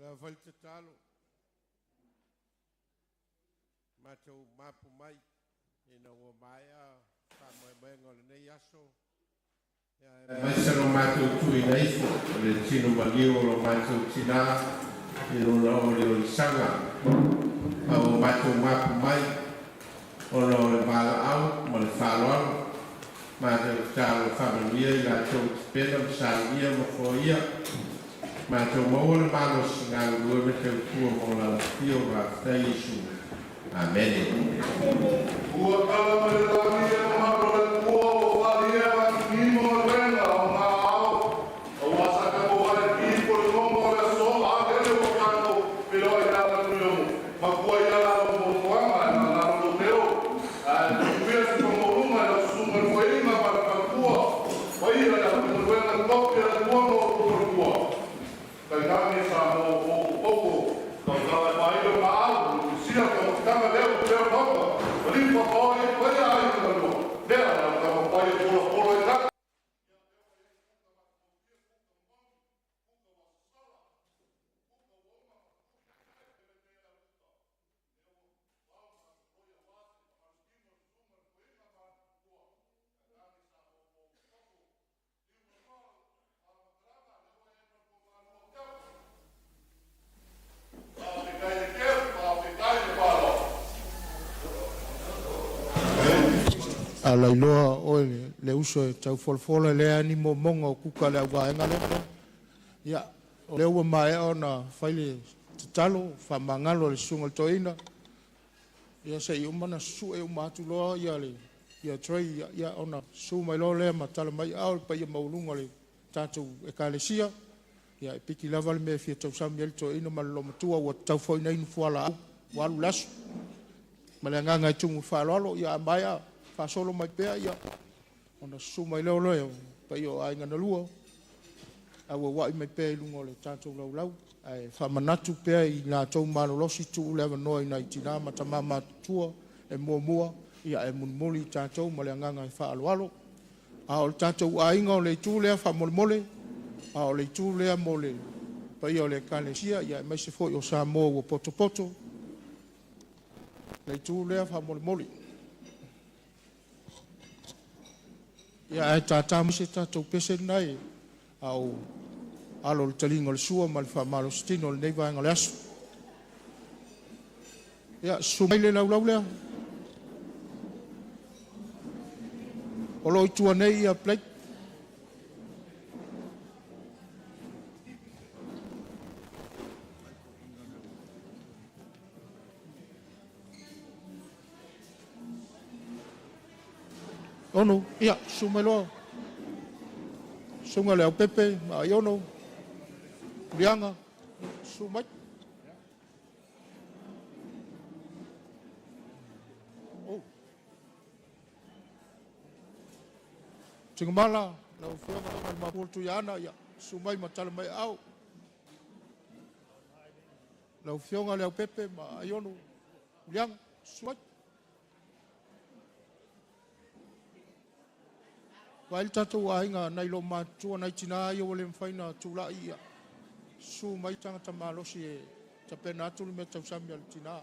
la falta talo macho mapu mai ina wa mai a fa mai bengo le nei aso ya mai sono macho tu nei fo le tino magio lo macho tina e lo le sanga a o macho mapu mai o lo le bala au mo le falo macho talo familia la cho pena salia mo foia macho mo le balo singa lo me te tu mo la fio va stai su. Amen. A lailoa o le uso e tau folfola le ani mo monga o kuka le awaenga le ia o le ua mae ona faile tatalo fa mangalo le sunga le toina ia se i umana su e umatu loa ia le ia trei ia ona su mai lo le matala mai au pa ia maulunga le tatou e kalesia ia e piki lava le me fia tau sami le toina ma lo matua ua tau foina inu fuala au walu lasu ma le nganga i tungu whalolo ia mai a fa solo mai pea ia ona su mai leo leo pa io ai ngana lua a wa mai pea lungo le tatou lau lau ai fa manatu pea i nga tau malo losi tu le noi na itina mata mama tua e mua ia e munmoli tatou ma le nganga i fa alo a o tatou ai ngo le tu le fa mole a o le tu le mole pa io le kalesia ia mai se fo o sa mo o poto le tu le fa mole ia e tata mese tatou pese nai au alo le talinga le sua ma le whamalo stino le nei vaenga le asu. Ia sumai le lau lea. O lo itua nei ia plek. Ono, ia, sumai loa. Sunga le au pepe, ma iono. Lianga, sumai. Oh. Tingamala, lau whianga ma portu yana, ia, sumai matala mai au. Lau whianga le au pepe, ma iono. Lianga, sumai. Wail tatou ainga nai lo matua nai tina ia wale mwhaina tula ia. Su mai tangata malosi e tapena atu le me tau sami al tina.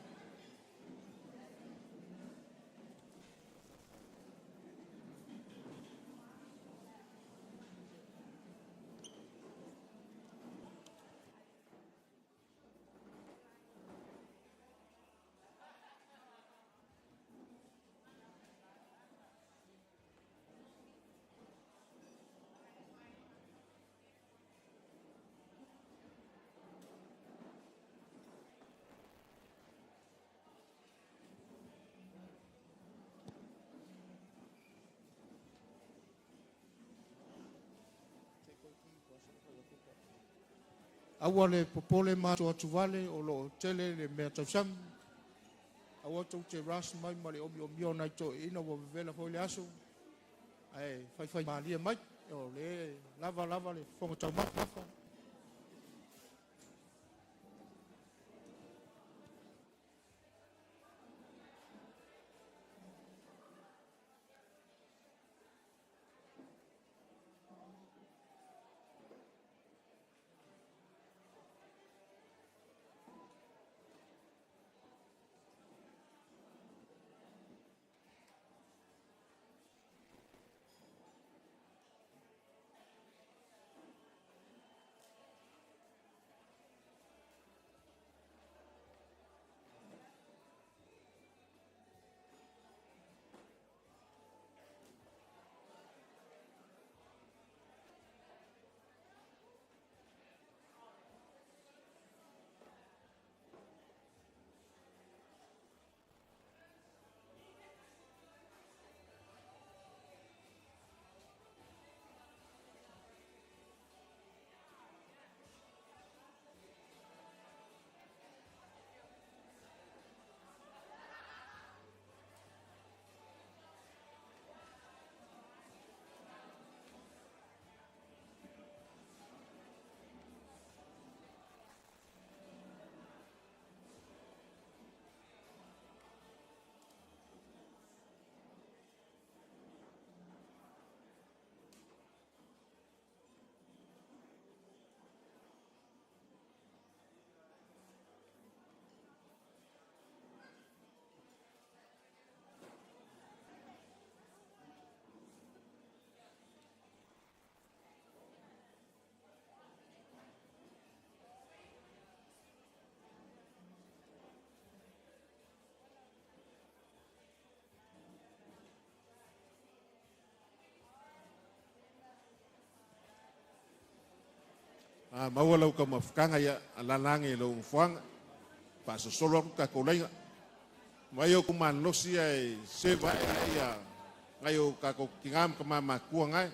Awa le popole mato atu vale o lo tele le mea tau sami. Awa tau te ras mai ma le omi o nai to ina wa vevela fo le aso. Ai, fai maalia mai. O le lava le fonga tau mafa. Maua lau ka mafkanga ia lalangi lau mfuanga. Paso solo aku ka kolenga. Mai o kuman losi ai se vai ia ngai o ka ko kingam ka mama kua ngai.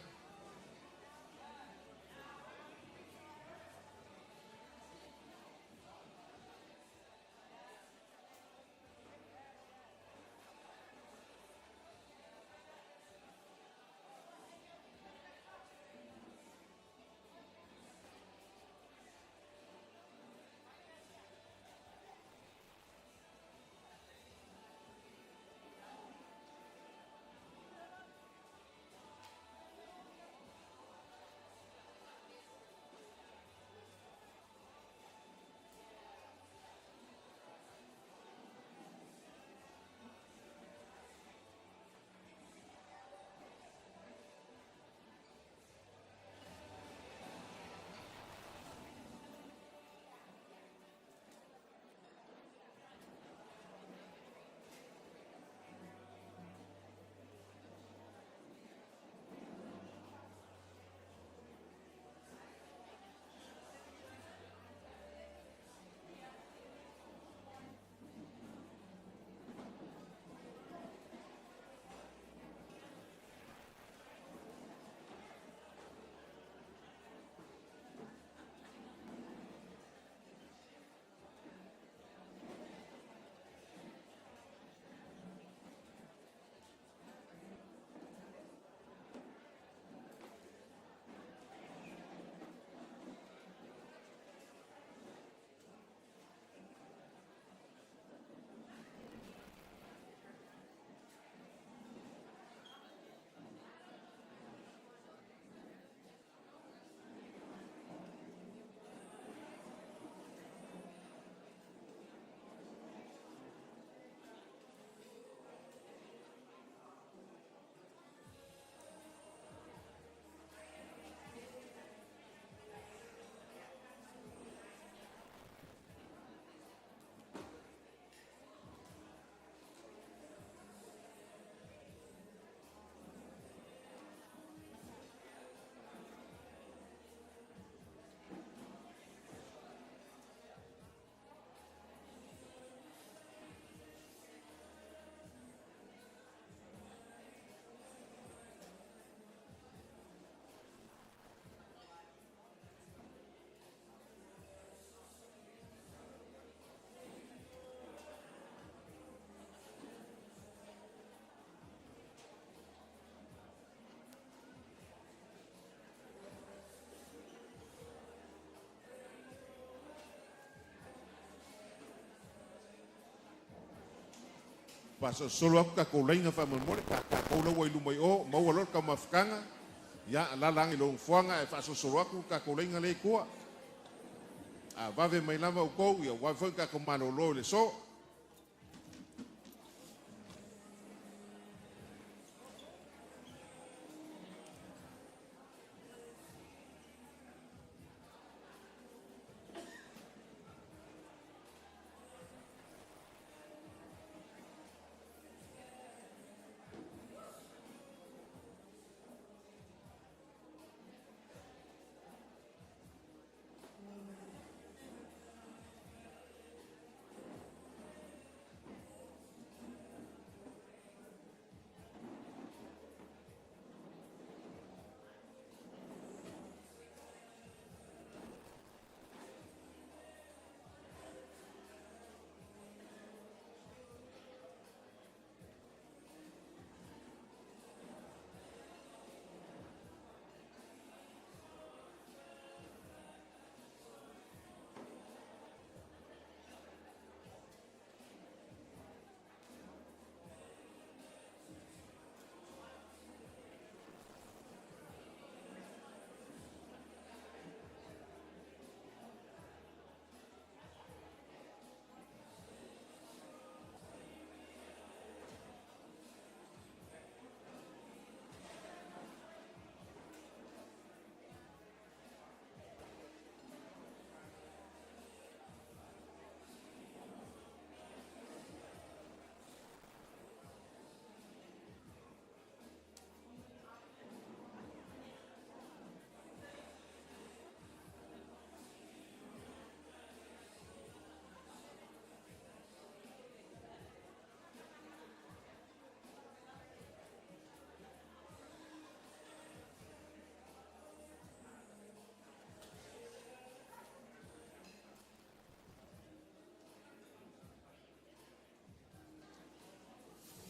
Paso solo aku ka kolenga fa mo ka ko lo wai lumai o mau lo ka mafkanga ya lalangi lo mfuanga e faso solo aku ka kolenga le kua a vave mai lava o ko ia wa fa ka komano lo le so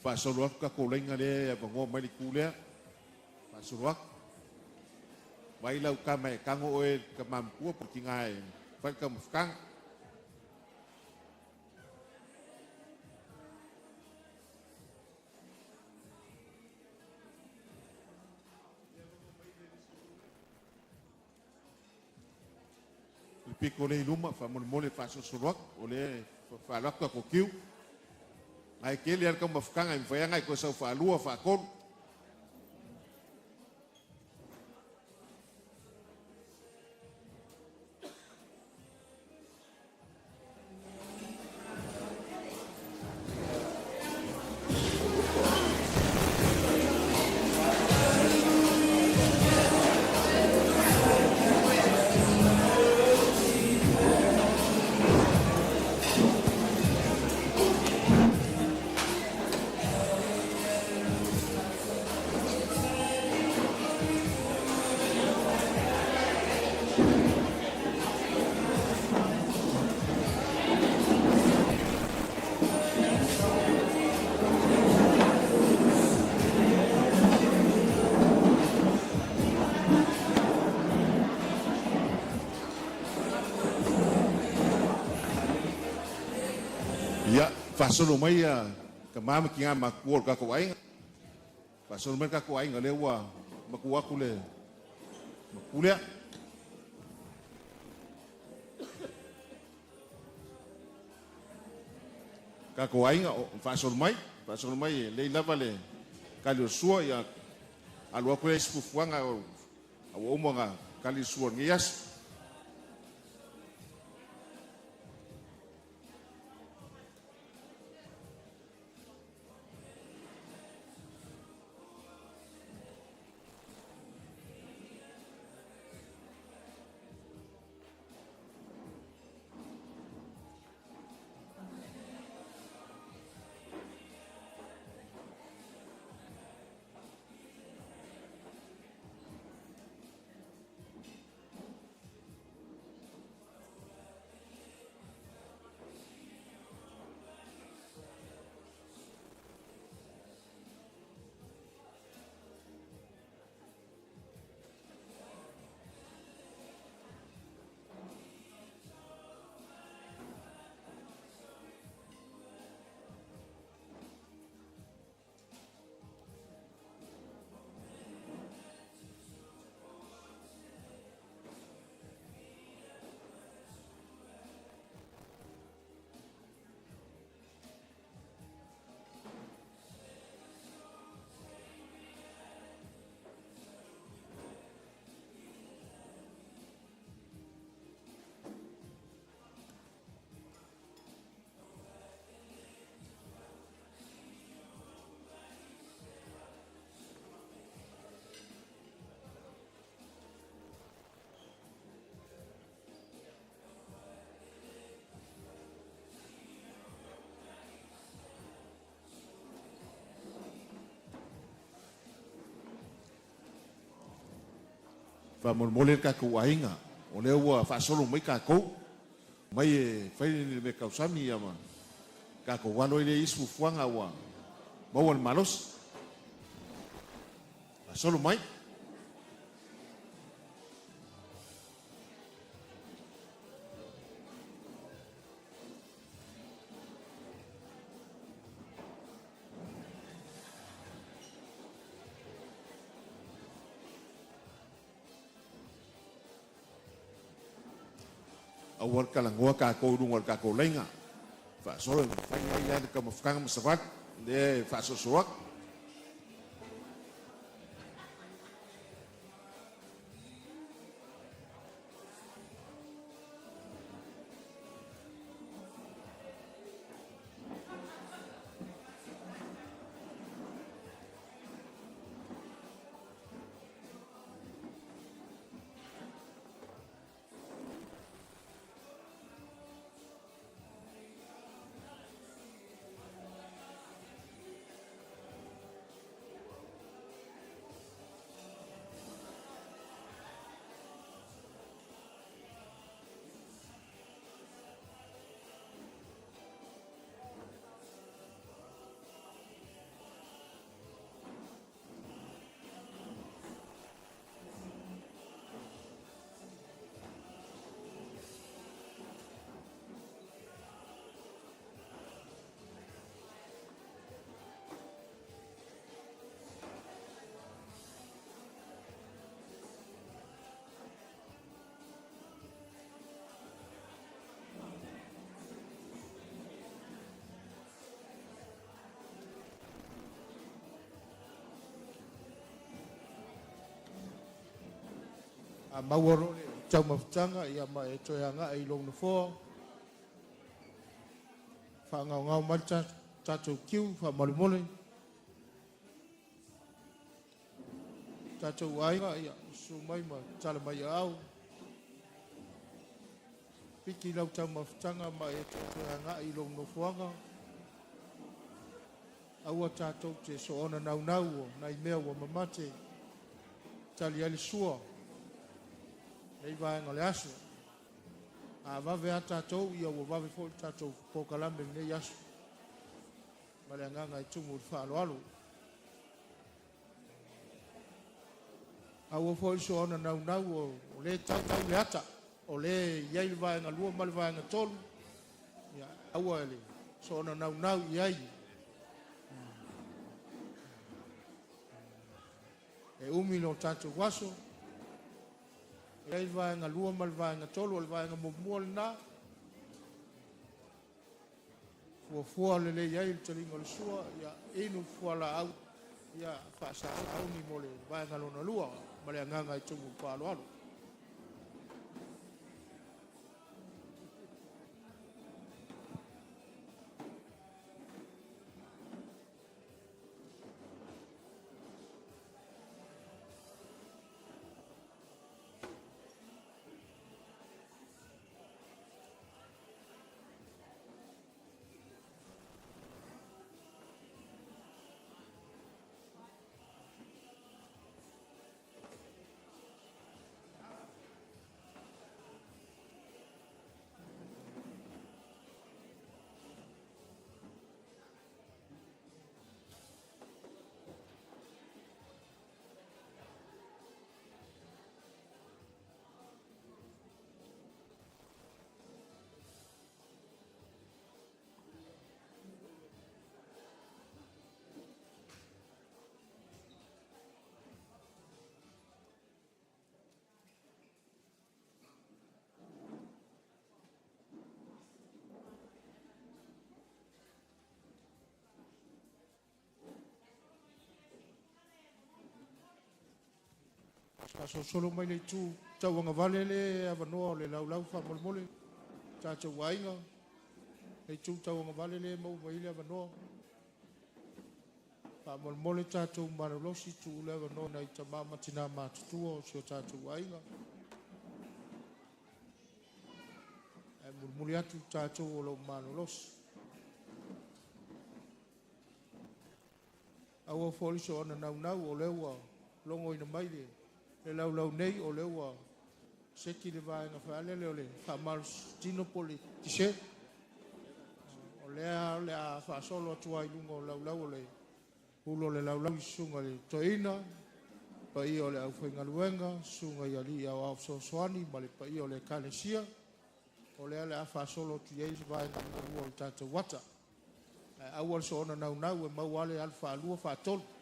Whaasolo aku ka kōlenga le vangoa mai li kūlea. Whaasolo aku. Mai lau ka mai kango oe ka mamkua po ki ngai. Whai ka mawhakanga. Piko le iluma whamole whaasolo aku. O le whaalaka ko kiu. Ai kele ar ka mawhakanga i mwhaianga i koe sau whaalua whaakonu. Ya, whaasolo mai ka mama ki ngā makua o kako ainga. Whaasolo mai kako ainga le ua makua aku le makulea. Kako ainga o whaasolo mai le lava le kali o sua ia alu aku le ispufuanga o omonga kali sua ngias. Whamolmole kako ainga. O leo ua whaasolo mai kako. Mai e whaile me kausami ama. Kako wano ile isu fuanga ua. Mauan malos. Whaasolo mai. Awal kalangoa kako dungal kako lenga. Whaasolo whainga ia ka mawhakanga masawat. Le whaasosoak. mauaro le tau mafutanga ia ma e toeanga i long na fo whangau mai tātou kiu whamalimole tātou ainga ia su mai ma tala mai au piki lau tau mafutanga ma e toeanga i long na fuanga aua tātou te so ona nau o nai mea wa mamate tali ali sua nei vaenga le aso a vave a tātou ia ua vave fo tātou pokalame nei aso ma le anganga i tumu le whaaloalo aua fo so ona nau o le tau le ata o le iai le vaenga lua ma le vaenga tolu ia aua ele so ona nau iai e umi lo tātou waso e ai vaenga lua ma le vaenga tolu o le vaenga momua le nā fuafua le le iai le talinga le sua ia inu fua la au ia whaasa au ni mo le vaenga lona lua ma le anganga i tumu pāloalo Kaso solo mai le tu tau anga vale le avanoa le lau fa mole tātou wainga le tu tau anga vale le mau mai le avanoa fa mole tātou maralosi tu le avanoa nei tamama tina matutua o sio tātou wainga e muli atu tātou o lau maralosi aua foliso ona nau o leua longo ina mai le lau nei o leua seki le vaenga whaale leo le whamarus tino poli tise o lea le a whaasolo atua i lunga o lau o le ulo le lau i sunga le toina pa i o le au whainga luenga sunga i ali au au soani ma le pa i o le kalesia o lea le a whaasolo tu yeis vaenga o le tata wata au al so ona nau e mau ale alfa alua whaatolo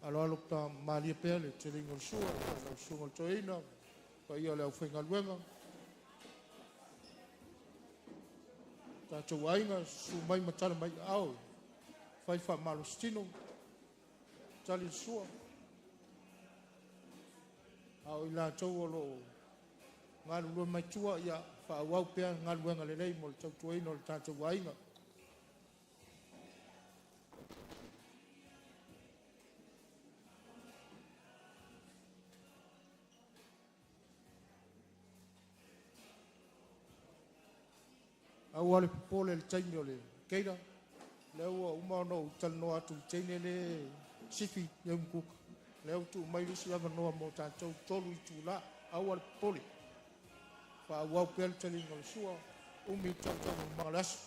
alo ta malia pele telingo sua toina pa ia le ufinga luenga ta tuainga su mai matala mai au fai fa malustino tali sua au ila tolo ngalu lu mai tua ia fa wau pe ngalu luenga le lei mo tau toina ta tuainga au ale pole le taimi o le keira le ua uma no talanoa atu taine le sifi ia mkuka le au tu mai lusi avanoa mo tatou tolu i tula au ale pole faauau pea le taliga o le sua umi tautau magalaso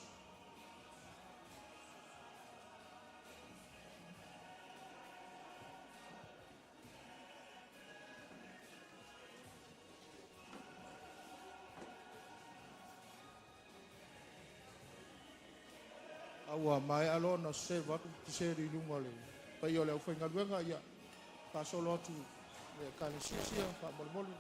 aua mai alo na se vatu ki se ri lunga le pai o le aufaiga luega ia faasolo atu le kalesisia faamolomoli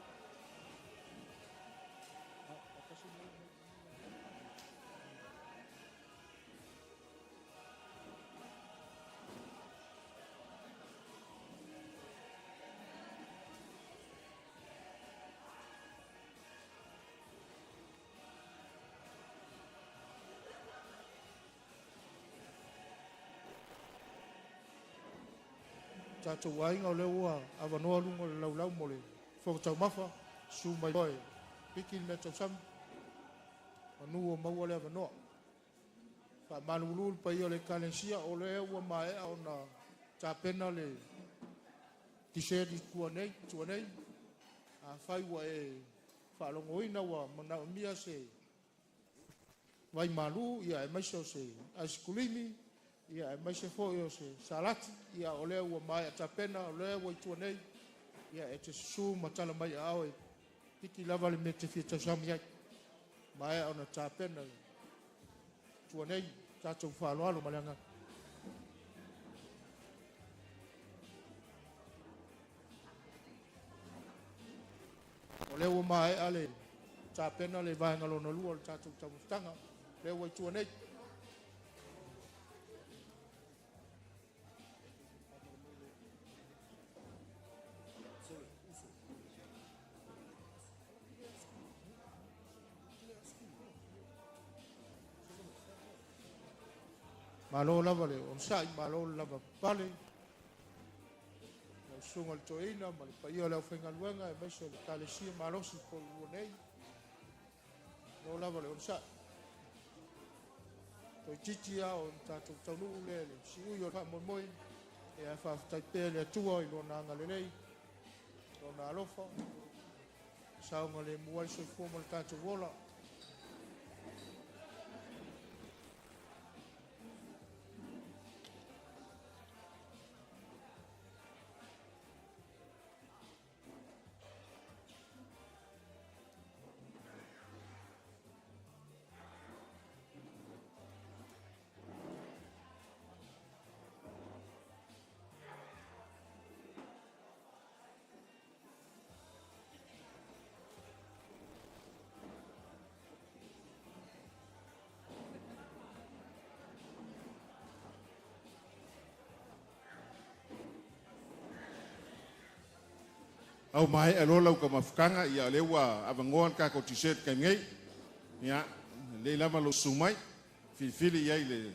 tatou aiga o le ua avanoa luga o le laulau mo le fokotaumafa sumai oe piki le mea tausami manu o maua le avanoa faamalugulugu le paia o le kalesia o le ua maeʻa ona tapena le tisedi tuanei afai ua e faalogoina ua manaʻomia se vai malu ia e maise o se aisekulimi ia e maise foʻi o se salati ia o lea ua mae tapena o lea ua ituanei ia e te susu ma tala mai ao e piki lava le mea te fia tausami ai mae ona tapena tuanei tatou faaloalo ma le agaga o lea ua maeʻa le tapena le vaegalona lua o le tatou taumafutaga lea ua ituanei malo lava le on sai malo lava pale le sunga le toina ma le paia le aufaiga luega e maise le kalesia malosi polua nei lo lava le on sai toi titi a o tatou taunuu le le siui o le faamoemoe e ae faafetai pea le atua i lona agalelei lona alofa sauga le muai soifua ma le tatou ola au mai alo lau ka mafukanga ia le ua avangoan ka ko t-shirt ka ngai ia le lama lo sumai fili ia le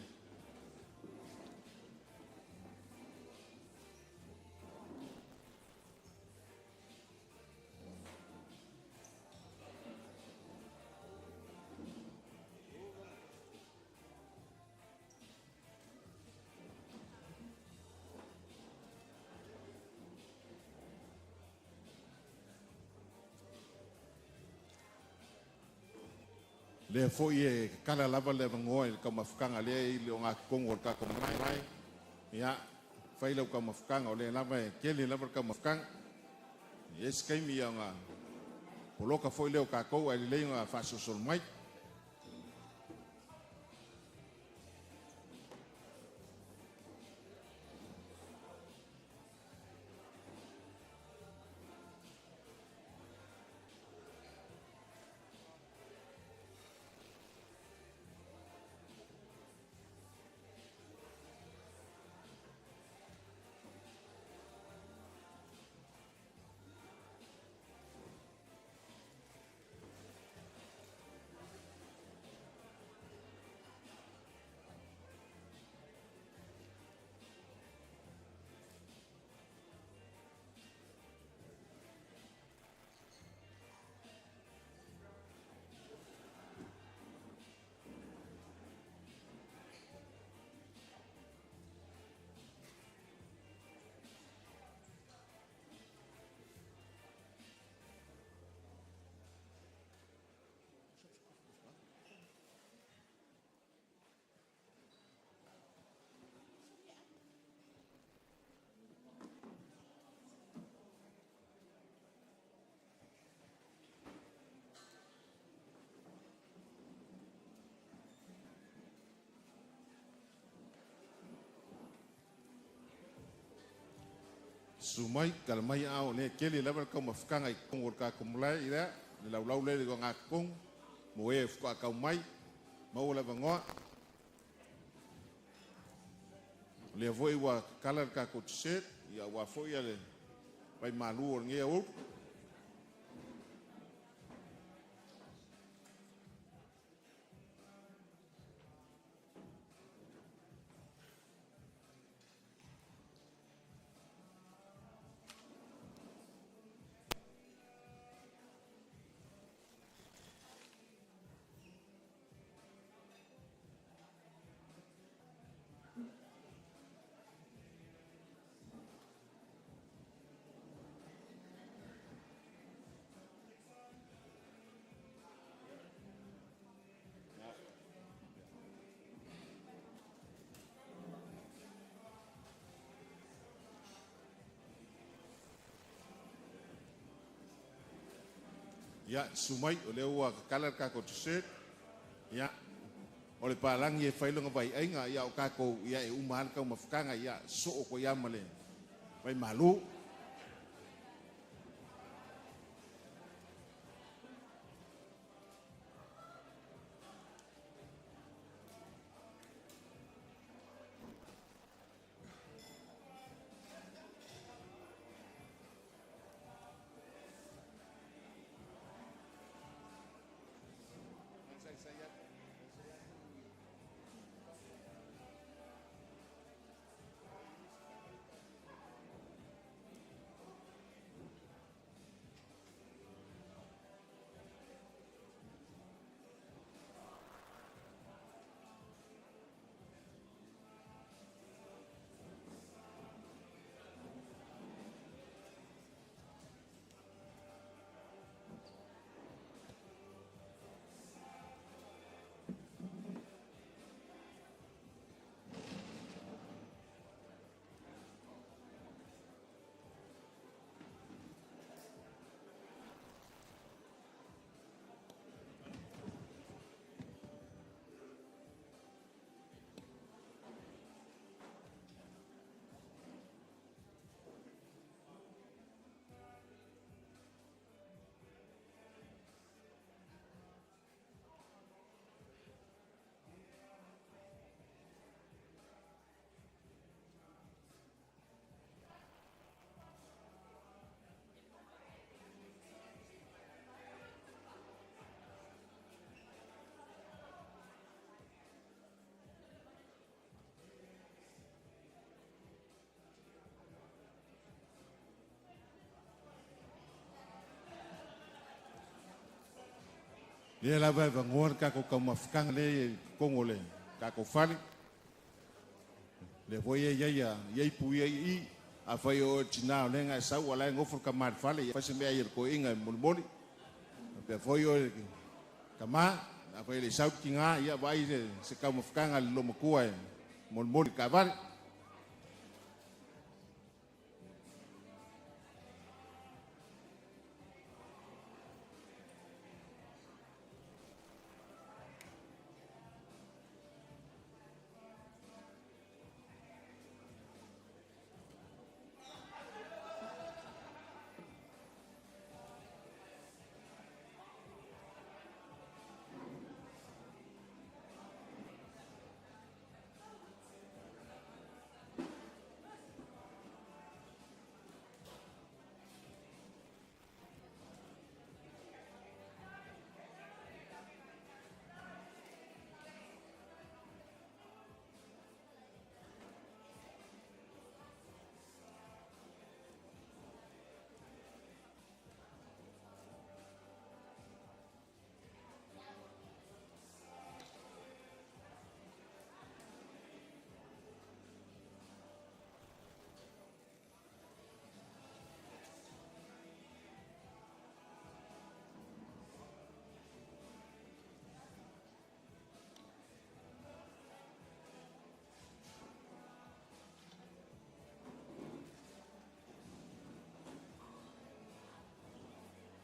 le foi e kala lava le vangoa i ka mafukanga le i le onga kongo o ka ko mai ia fai lau ka mafukanga o le lava e kele lava ka mafukanga yes kai mi nga poloka foi leo ka ko ai le nga fa so sol mai sumai kalmai au ne keli level kau mafkanga i kongor ka kumulai ira le lau le go ngakong mo e fka ka mai mau le vangoa le voi wa kalar ka ko set ya wa foi ya le pai malu or nge o ya sumai o le wa kalar ka ko set ya o le palang ye failo nga vai ainga ya o ka ko ya e umal ka mafkanga ya so ko ya male vai malu le la vai vangoa ka ko ka mafkanga le kongole ka ko fali le voi ya pu i a fai o tina le nga sa wala ngofur ka mat fali fa se me ayer ko inga mulmoli pe foi o kama a fai le sau kinga ya vai se ka mafkanga lo makua mulmoli ka vale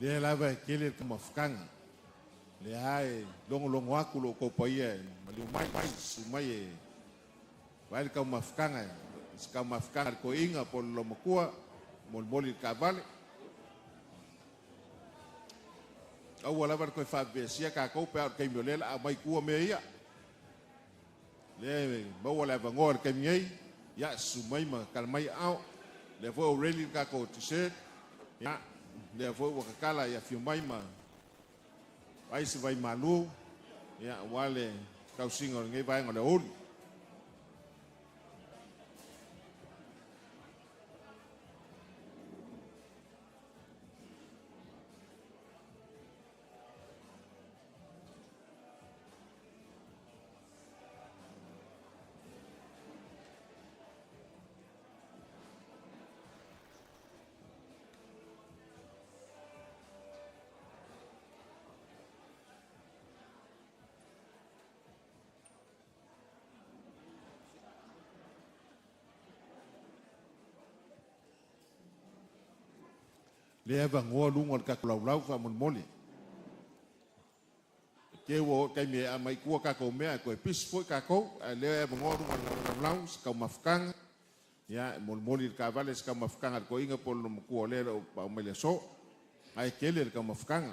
le la vai kele ka mafkanga le ai longo aku lo ko paia mali mai sumai vai ka mafkanga ska mafkanga ko inga por lo makua moli ka vale au wala var ko fa be sia ka ko pe ke mi le la mai ku me ia le mo wala va ngor ke mi ya su mai ma kal mai au le vo really ka ko t-shirt ya le vo wa kala ya fi mai ma ai se vai malu ya wale kau singo ngai vai ngole ol le va ngo lu ngol ka lau fa mon moli ke wo ke me a mai ku ka ko me ko pis fo ka ko le va ngo lu ngol lau ka mafkang ya mon moli ka vales ka mafkang ko inga pol no ku le ba me le so ai ke le ka mafkang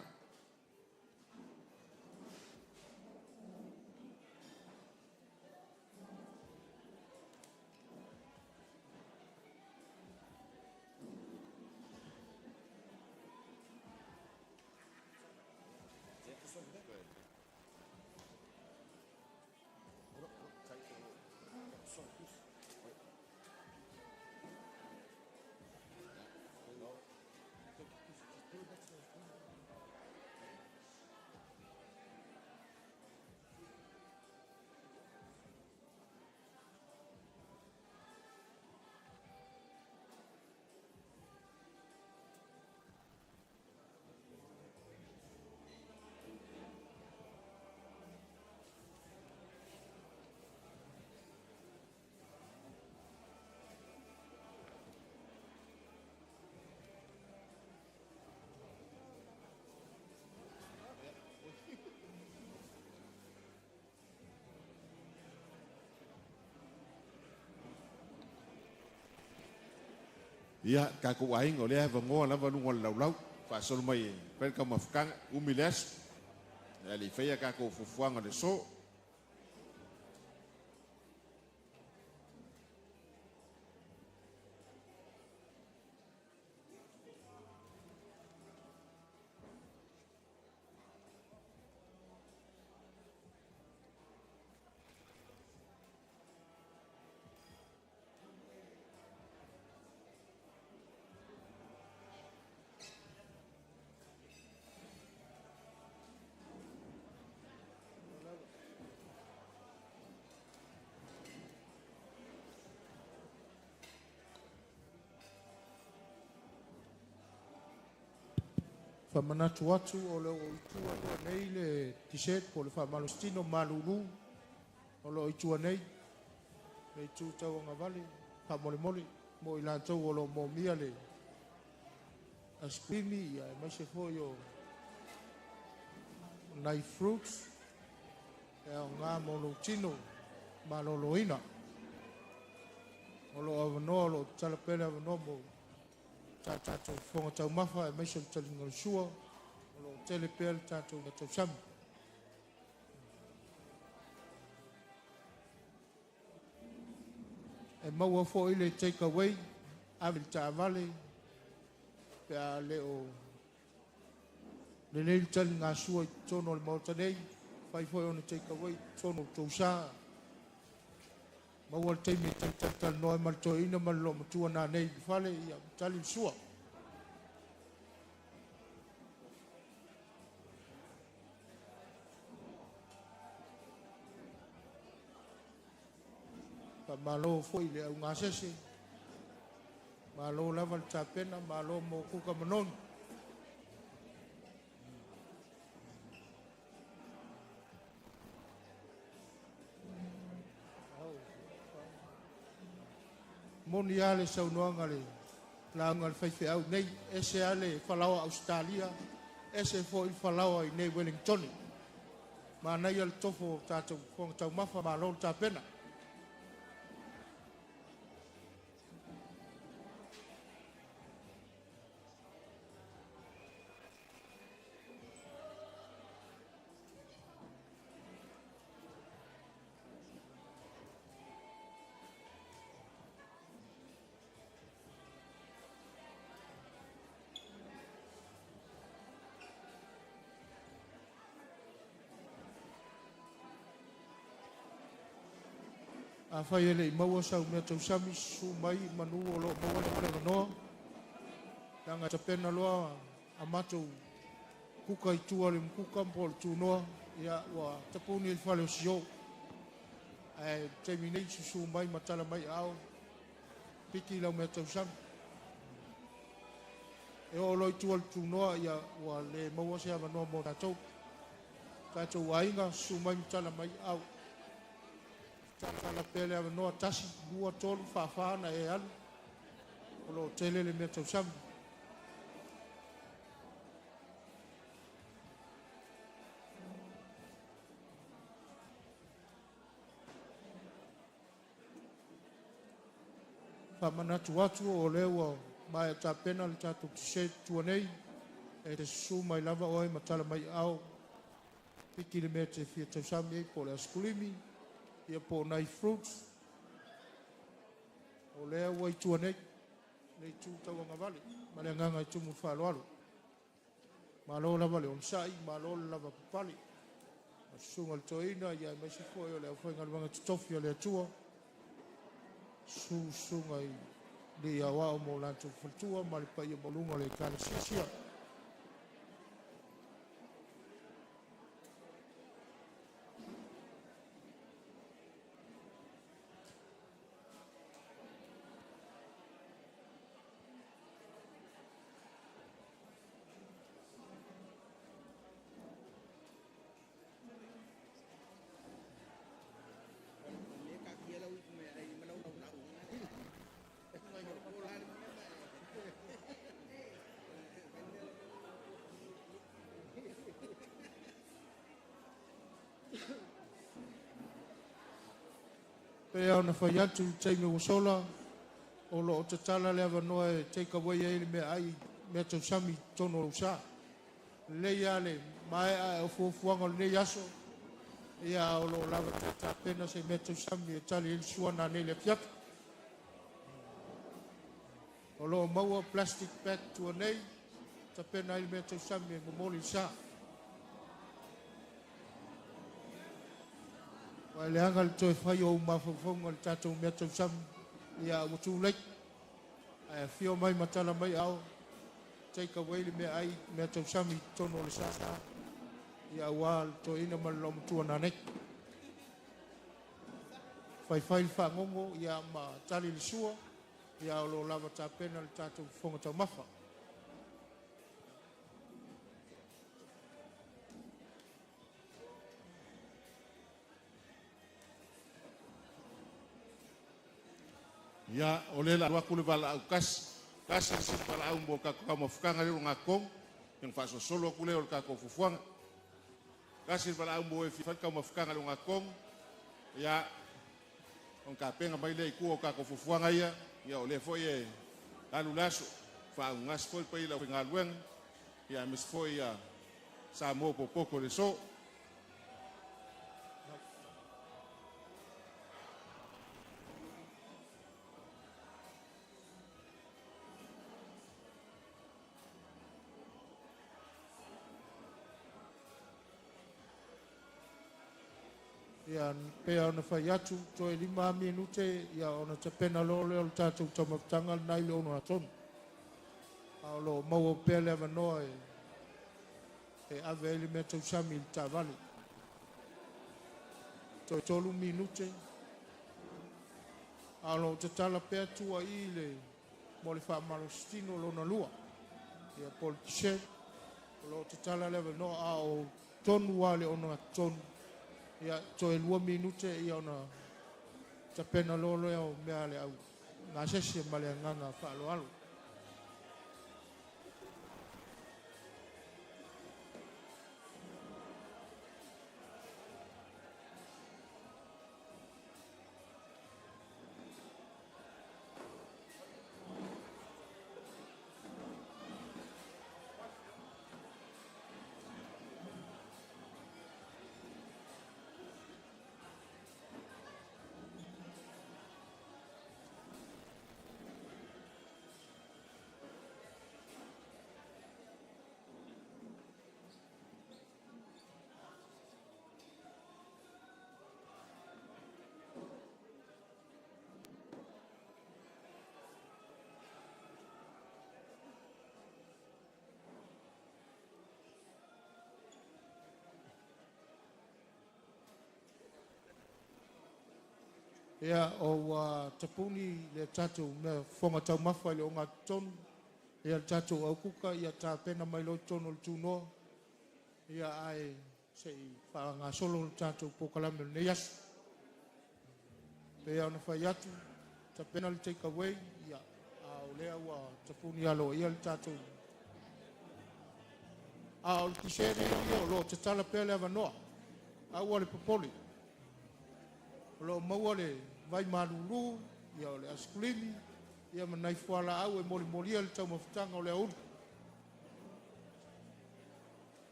ya ka ko ai ngole va ngo la va lu ngol lau fa sol mai per ka mafkang umiles ali feia ka ko fuanga de so Whamanatu atu o leo o itua nei le t-shirt po le whamalostino malulu o leo itua nei le itu tau anga vale whamole mole mo i lantou o leo mo mia le askrimi ia e maise fo yo nai fruits e o ngā molo tino maloloina o leo avanoa o leo talapele avanoa mo tātou whonga tau mawha e meisha le talinga le sua o lo tele pēr tātou na tau sami. E maua fo i le take away avi le tāwale pe a le o le le talinga sua i tono le mauta nei fai fo i ona take away tono tau sa maua le teimi tal noe malto ina malo matua na nei fale ia tali sua. Pa malo foi le unga sese. Malo lava le tapena, malo mo kuka manoni. Moni ale saunoanga le launga le whaiwhi au nei, ese ale whalawa Australia, ese fo i whalawa i nei Wellington. Ma nei ale tofo tātou whonga tau mawha ma lolo tā pena. a fai ele i maua sau mea tau sami su mai manu o lo maua le mea noa. Tanga tapena loa a matou kuka i tua le mkuka mpol tu noa ia wa tapuni il fale o sio. Taimi nei su mai matala mai au piki lau mea tau sami. E o loi tua le tu noa ia wa le maua se ama noa mo tatou. Tatou wainga su mai matala mai au. Tala pele ama noa tasi lua tolu whawhana e alu. O lo tele le mea tau sami. Whamanatu atu o lewa mai ta pena le tatu tuse tua nei. E te su mai lava oi matala mai au. Piki le mea te fia tau sami e po le askulimi. Ia po nai fruits. O lea wai tua nei. Nei tu tau anga vale. Ma le nganga i tumu whaloalo. Ma lo lava le onsai. Ma lo lava papali. Ma sunga le toina. Ia mai si foi o le au fai ngalwanga tutofi o le atua. Sunga i le awa o mo lanto faltua. Ma le pai o molunga le kane sisia. Pe au na whai atu teime o sola, o lo o te tala le awa noa e take away e mea ai, mea tau sami tono o sa. Lei ale, mai a o fuafuanga le nei aso, ia o lo lava ta pena se mea tau sami e tali il suana nei le fiat. O lo maua plastic bag tua nei, ta pena il mea tau sami e momoli sa. Wai le anga le toi whai o mawhawhonga le tātou mea tau sami ia o tū lek. Whio mai matala mai au. Take away le mea ai mea tau sami tono le sasa. Ia wā le toi ina ma le lomu tua nanek. Whai whai le whangongo ia ma tali le sua. Ia o lo lava tā pena le tātou whonga tau mawha. Ya oleh la waku le bala au kas si bala au mo ka ka mafukanga le ngakong yang fa so solo ku le o ka ko fufuanga kasi bala au mo e fa ka mafukanga le ngakong ya on ka penga mai le ku o ka ko fufuanga ya ole fo ye alu laso fa ngas fo pe la ngalwen ya mis fo ya sa mo poco le so. Ia pea ona whai atu, toi 5 minute, ia ona te pena lo leo le tātou tamatanga nai le ono atonu. Ao lo maua pea le avanoa e ave ele mea tau sami le tā vale. Toi 3 minute. Ao lo te tala pea tua i le mo le wha marostino lo na lua. Ia politise, lo te tala le avanoa ao tonu wale ono atonu. Ia toe 2 minute ia ona te pena lolo o mea le au ngā sesi ma le nganga whaaloalo. Ia o tapuni le tatu me fonga tau mafa le o ngā tonu. Ia tatu au kuka ia tā pena mai lo tonu le tunoa. Ia ai sei wha ngā solo le tatu pokalame le yasu. Pea ona whai atu, ta pena le take away, ia au lea ua tapuni alo ia le tatu. A o le kisere ia o lo te tala pea le avanoa. Aua le popoli. O lo maua le vai maruru, ia o le askulimi, ia manai fuala au e mori moria le tau mafutanga o le auru.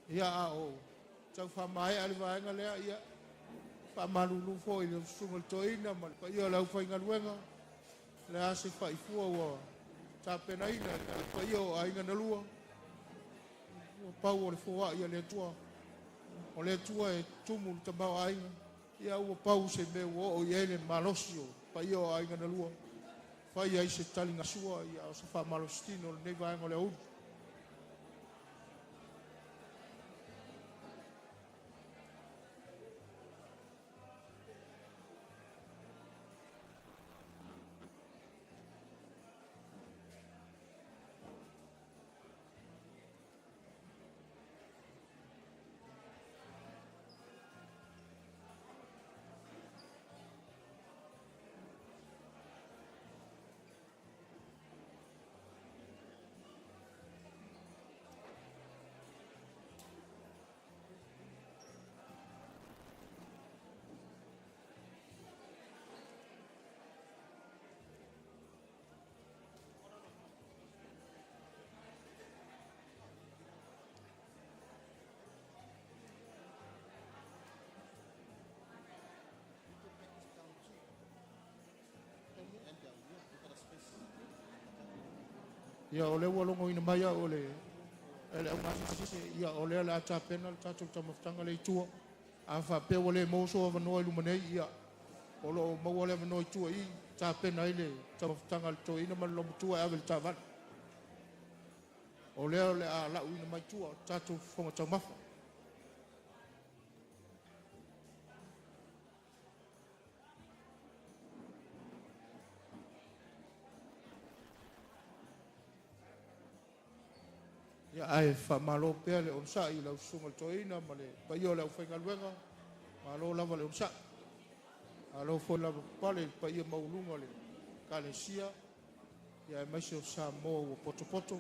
Ia a o tau whamae ale vaenga lea, ia whamaruru fo i le sungal toina, ma le pa ia lau whainga luenga, le ase whaifua ua tāpena ina, le pa ia o ainga na lua, pau o le fua ia le tua, o le tua e tumu le tamau ainga, ia ua pau se me o ia ele malosio, pa ia o ainga na lua, whai ai se tali ngasua, ia o se wha malostino le neiva ainga le auru. Ia o le walongo ina mai o le ele au ngasi ia o le la ta pena ta tu ta mafutanga le tua a fa pe o le moso o no lu mane ia o lo mo le no tua i ta pena ile ta mafutanga le to ina ma lo tua avel ta va o le a la ina mai tua ta tu fonga ta mafa ia ai fa malo pe le on sa i la sunga toina ma le pa io la fenga luenga malo lava le on sa alo fo la pale pa ia maulunga le kalesia ia mai se sa mo poto poto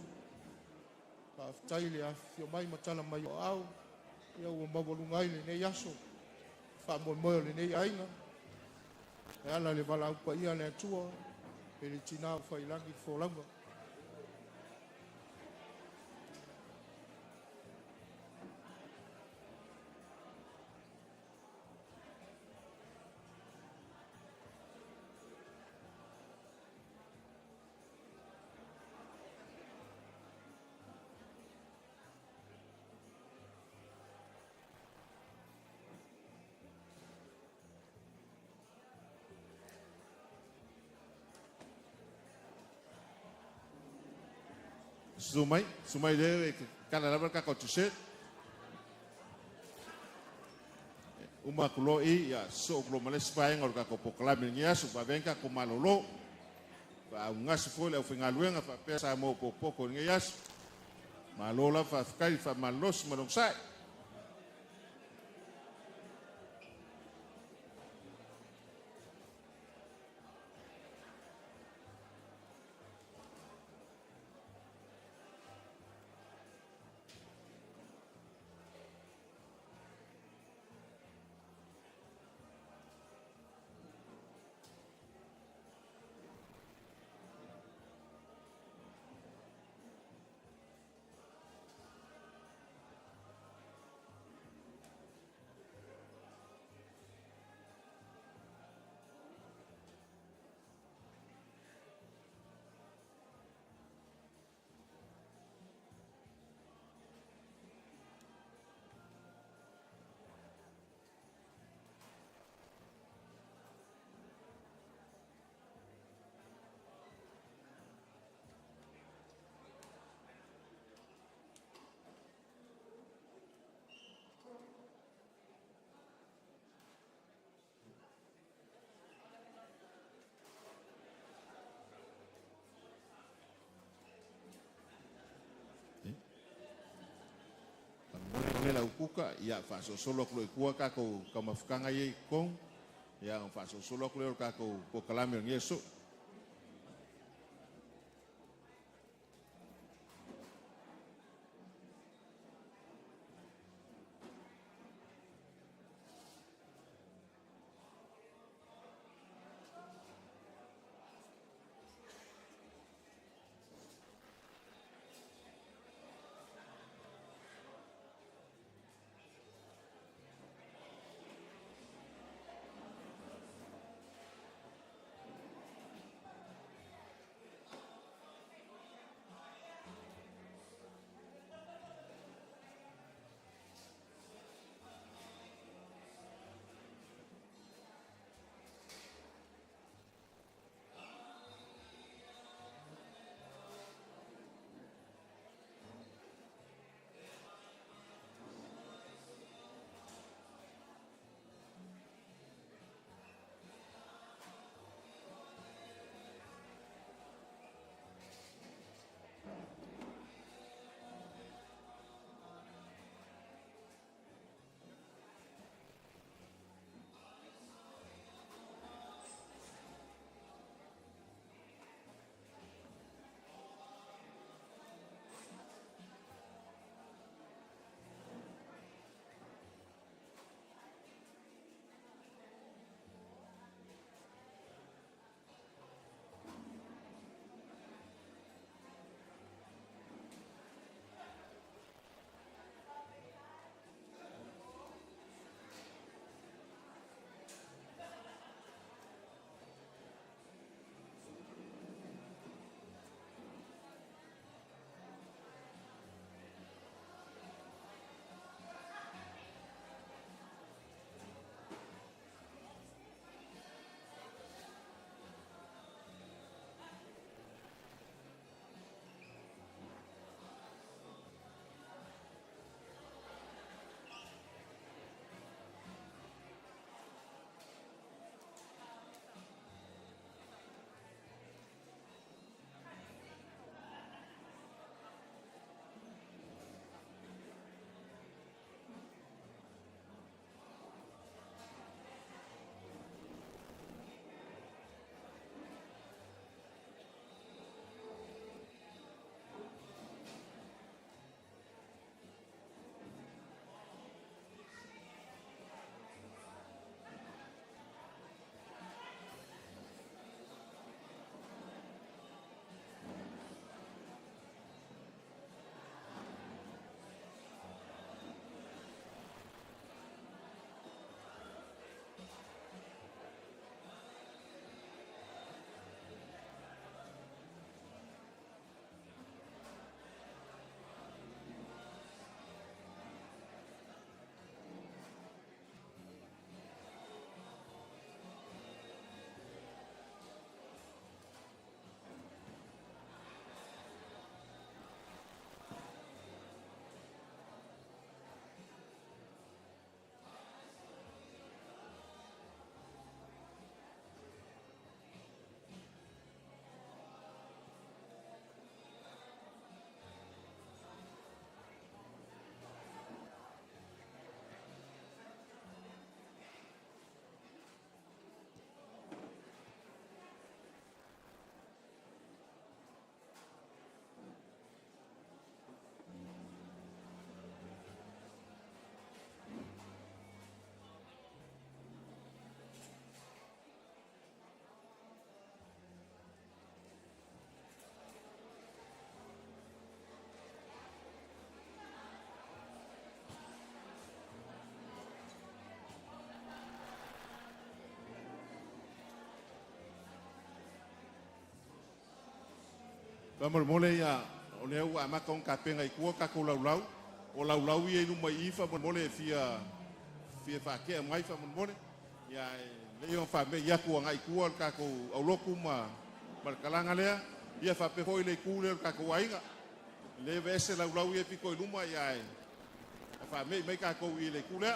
pa tai le afio mai matala mai o au ia o maulunga ile ne yaso fa mo mo le ne ainga e ala le vala pa ia le tua pe le tina fa ilangi fo langa. Sumai le kana la ka ko tse uma kulo i ya so kulo male spai ngor ka ko poklame ngia su ba venka ko malolo ba ngas fo le finga luenga fa pesa mo popo ko ngia malola fa kai fa malos malong sai kuka ia whaasosolo ko i kua kako ka mafukanga i kong ia whaasosolo ko leo kako ko kalame o Yesu. Mole ia o le ua maka on kapenga i kua kako laulau o laulau ia inu mai ifa mole fia whakea mai fa mole ia le on whame ia kua ngai kua kako au loku ma kalanga lea ia whape hoi le kule kako wainga le vese laulau ia piko inuma ia whame mai kako i le kule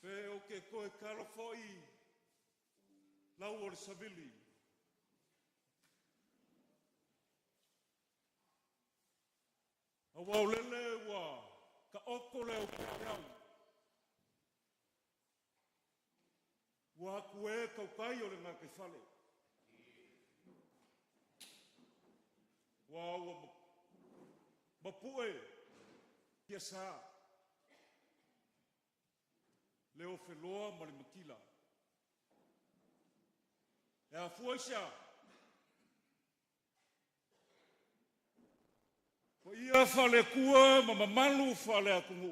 Pe o ke koe karo foi lau o le savili. A wau lele wa ka oko leo ke rau. Wa kue kau kai o le ngā ke whale. Wa mapue kia sā. Leo wheloa ma le makila. E a fuaisa. Ko ia whale kua ma mamalu whale a kungu.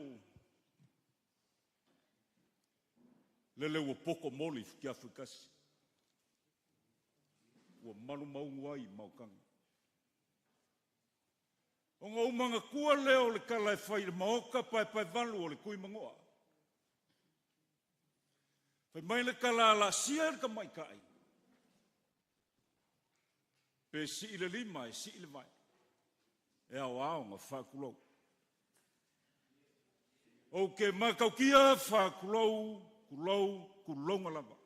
Lele ua poko moli ki Afrikasi. Ua malu maungu ai maukanga. O ngā umanga kua leo le kala e whai le maoka pai valu o le kui mangoa. Whai mai le kala la sia ka mai kai. Pe si ile lima e si ile vai. E au au ngā whakulou. O ke makaukia whakulou, kulonga lava.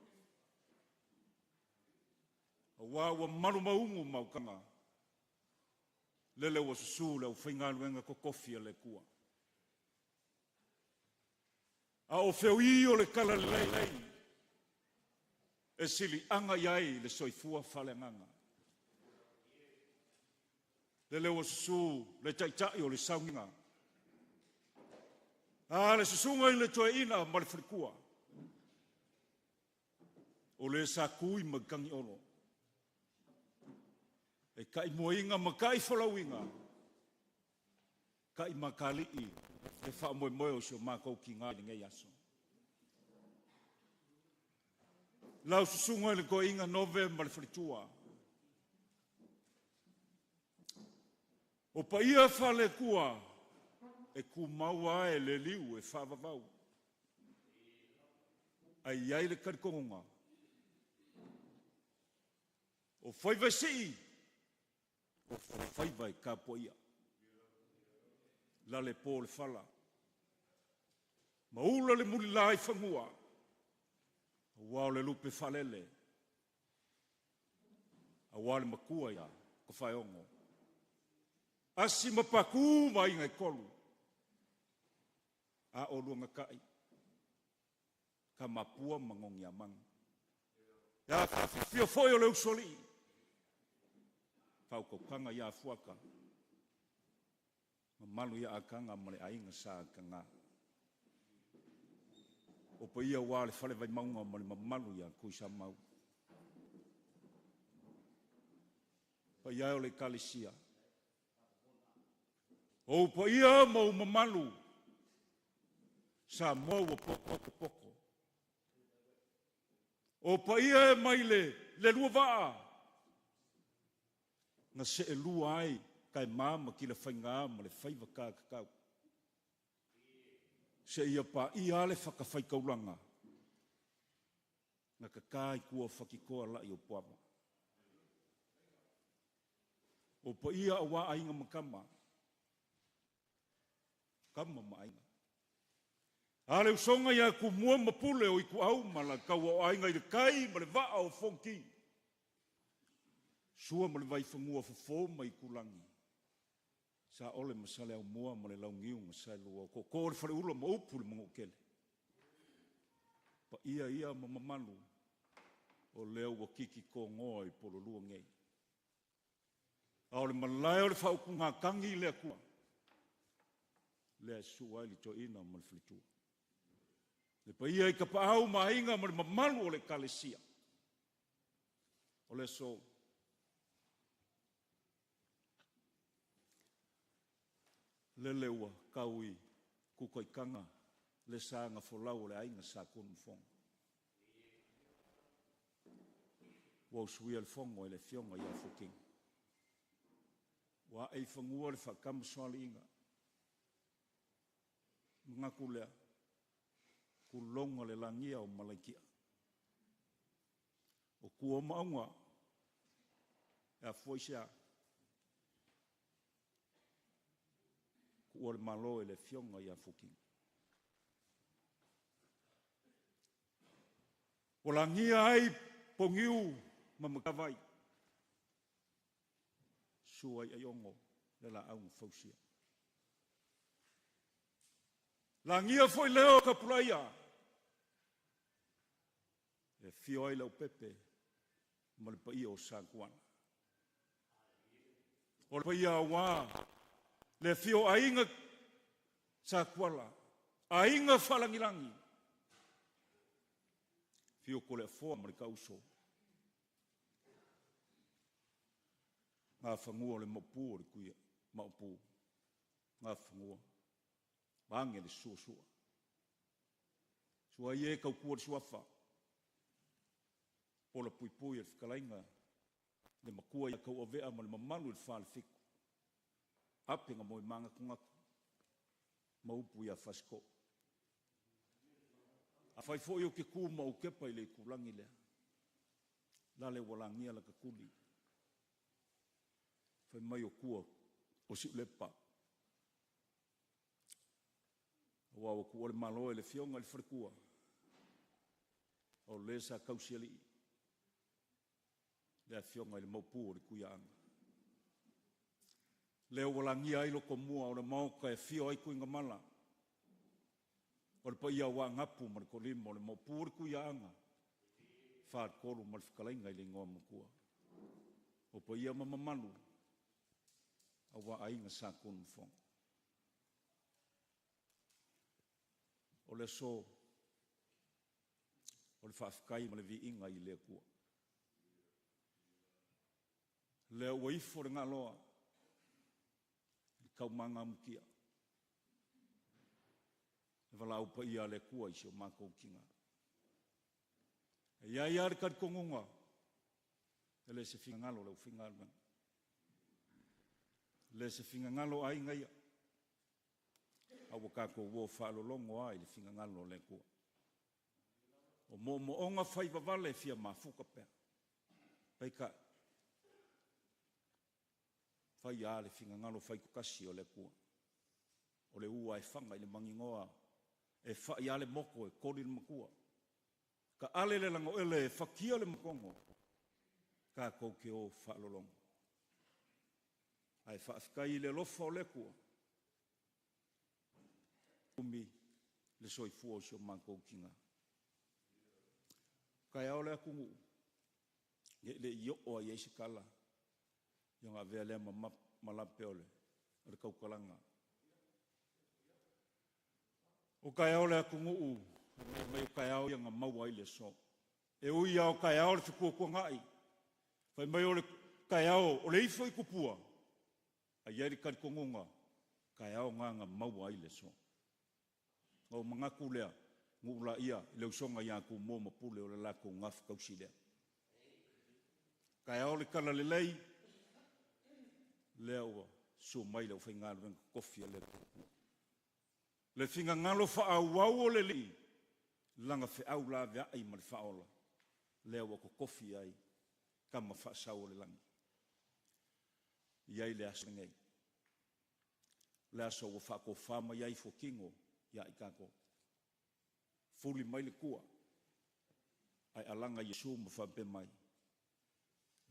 A wāua maru maungu maukanga. Lele wa susu le o whaingaluenga ko kofia le kua. A o wheu i o le kala lei. E sili anga iai le soifua whalenganga. Le wa susu le taitai o le saunga. A le susunga i le toa ina ma le frikua. O le sa kui magangi ono. E kai moinga ma kai whalawinga. Kai makali i. E wha moe o sio mākou ki ngā ngei aso. Lau susunga i le ko inga nove ma le fritua. O pa ia whale kua. E ku maua e le liu e whavavau. Ai iai le karikonga. O whaivasi. O whaiwai ka poia. La le po le whala. Maula le muli lai whangua. Wao le lupe whalele. A wale makua ia. Ko whaiongo. Asi mapaku mai ngai kolu. A o luanga kai. Ka mapua mangongi amang. Ya fio foi o le usoli. Pau ko kanga ia fuaka. Malu ia akanga male ainga sa kanga. O pa ia wale fale vai maunga male malu ia kuisa mau. Pa ia o le kalisia. O pa ia mau mamalu. Sa mau o poko. O pa ia mai le lua waa. Nga se e lua ai, kai mama ki le whainga ma le whaiva kakau. se ia pa ia le whakawhaikauranga. Ngā kakai kua whakikoa lai o puama. O pa ia awa ainga makama. Kama ma ainga. Ale usonga ia ku mua mapule o iku au mala kaua o ainga i le kai ma le vaa o fonki. Sua ma le vai whangua fofo ma i kulangi. Sa ole masale au mua ma le laungiu ma sai lua. Ko le whare ula ma upu le mga ukele. Pa ia ma mamanu o leo wa kiki ko ngoa i polo lua ngei. A ole malai o le whauku ngā kangi lea kua. Lea sua ili to ina ma le whitua. Le pa ia i ka paau mahinga ma le mamalu o le kalesia. O le so. Le leua kaui kukoi kanga le sanga folau o le ainga sa kunu fonga. Wa usui al fonga le fionga ia fuking. Wa ei fangua le whakam soali inga. Ngaku lea. Kulonga le langia o malaikia. O kua maunga. E a foisia. Kua le malo e le fionga ia fuking. O langia ai pongiu mamakawai. Suai ai ongo le la au fausia. Langia foi leo kapulaia. E fio ai lau pepe ma le paia o Sakuana. O le paia wā le fio ainga Sakuala. Ainga whalangirangi. Fio ko le foa ma le kauso. Ngā whangua le mapu o le kuia. Mapu. Ngā whangua. Bange le sua. Sua ie kau kua le suafa. Ola pui e whakalainga. Le makua ia kau avea ma le mamalu le whale whiku. Apenga mo i manga kungaku. Maupu ia whasko. A whai fo i o ke kū mau kepa i le kulangi lea. Lale walangia la kakuli. Whai mai o kua o si lepa. Wa o kua le malo e le fionga le wharekua. O le sa kausiali. Le fionga i le maupu o le kuianga. Leo walangia ai loko mua o le mauka e fio ai kuinga mala. O le paia wa ngapu ma le kolima o le maupu o le kuianga. Whaat kolu ma le whakalainga i le ngoa makua. O paia mamamanu. A wa ainga sa kunu fonga. O le so. O le whaafikai ma le vi inga i le kua. Le waifo re ngā loa. I kau manga mukia. E wala upa ia le kua isi o mākou kinga. E ia ia re kari kongunga. E le se finga ngalo le ufinga alman. Le se finga ngalo ai ngaia. Awa kako uo whaalolongo ai le finga ngalo le kua. O mo onga whaiva vale fia mafuka pea. Peika. Whai a le finga ngalo whai kukasi o le kua. O le ua e whanga i le mangingoa. E whai a le moko e kori le makua. Ka ale le lango ele e whakia le makongo. Ka kou ke o whaalolongo. Ai whaafikai le lofa o le kua. Umi le soifua o sio mākou kinga. Kai au le akungu. Le io o a yeisi kala. Yung avea lea malape ole. O le kaukalanga. O kai au le akungu u. Mai o kai au yung maua i le so. E ui au kai au le whikua kua ngai. Whai mai o le kai au o le ifo i kupua. A ieri kari kongunga. Kai au nganga maua i le so. O mangaku lea. Ngula ia, leu songa ia ku mo mapule o le lako ngaf kausi lea. Kai au le kala le lei, lea ua, so mai leu whainga luen kofia le kuku. Le finga ngalo whaauau o le li. Langa whiau la vea ai ma le whaola. Lea wako kofi ai. Kama whaasau o le langi. Iai le asa ngai. Le asa o whako whama iai fo kingo. Ia i kako. Fuli mai le kua. Ai alanga Yesu ma whampe mai.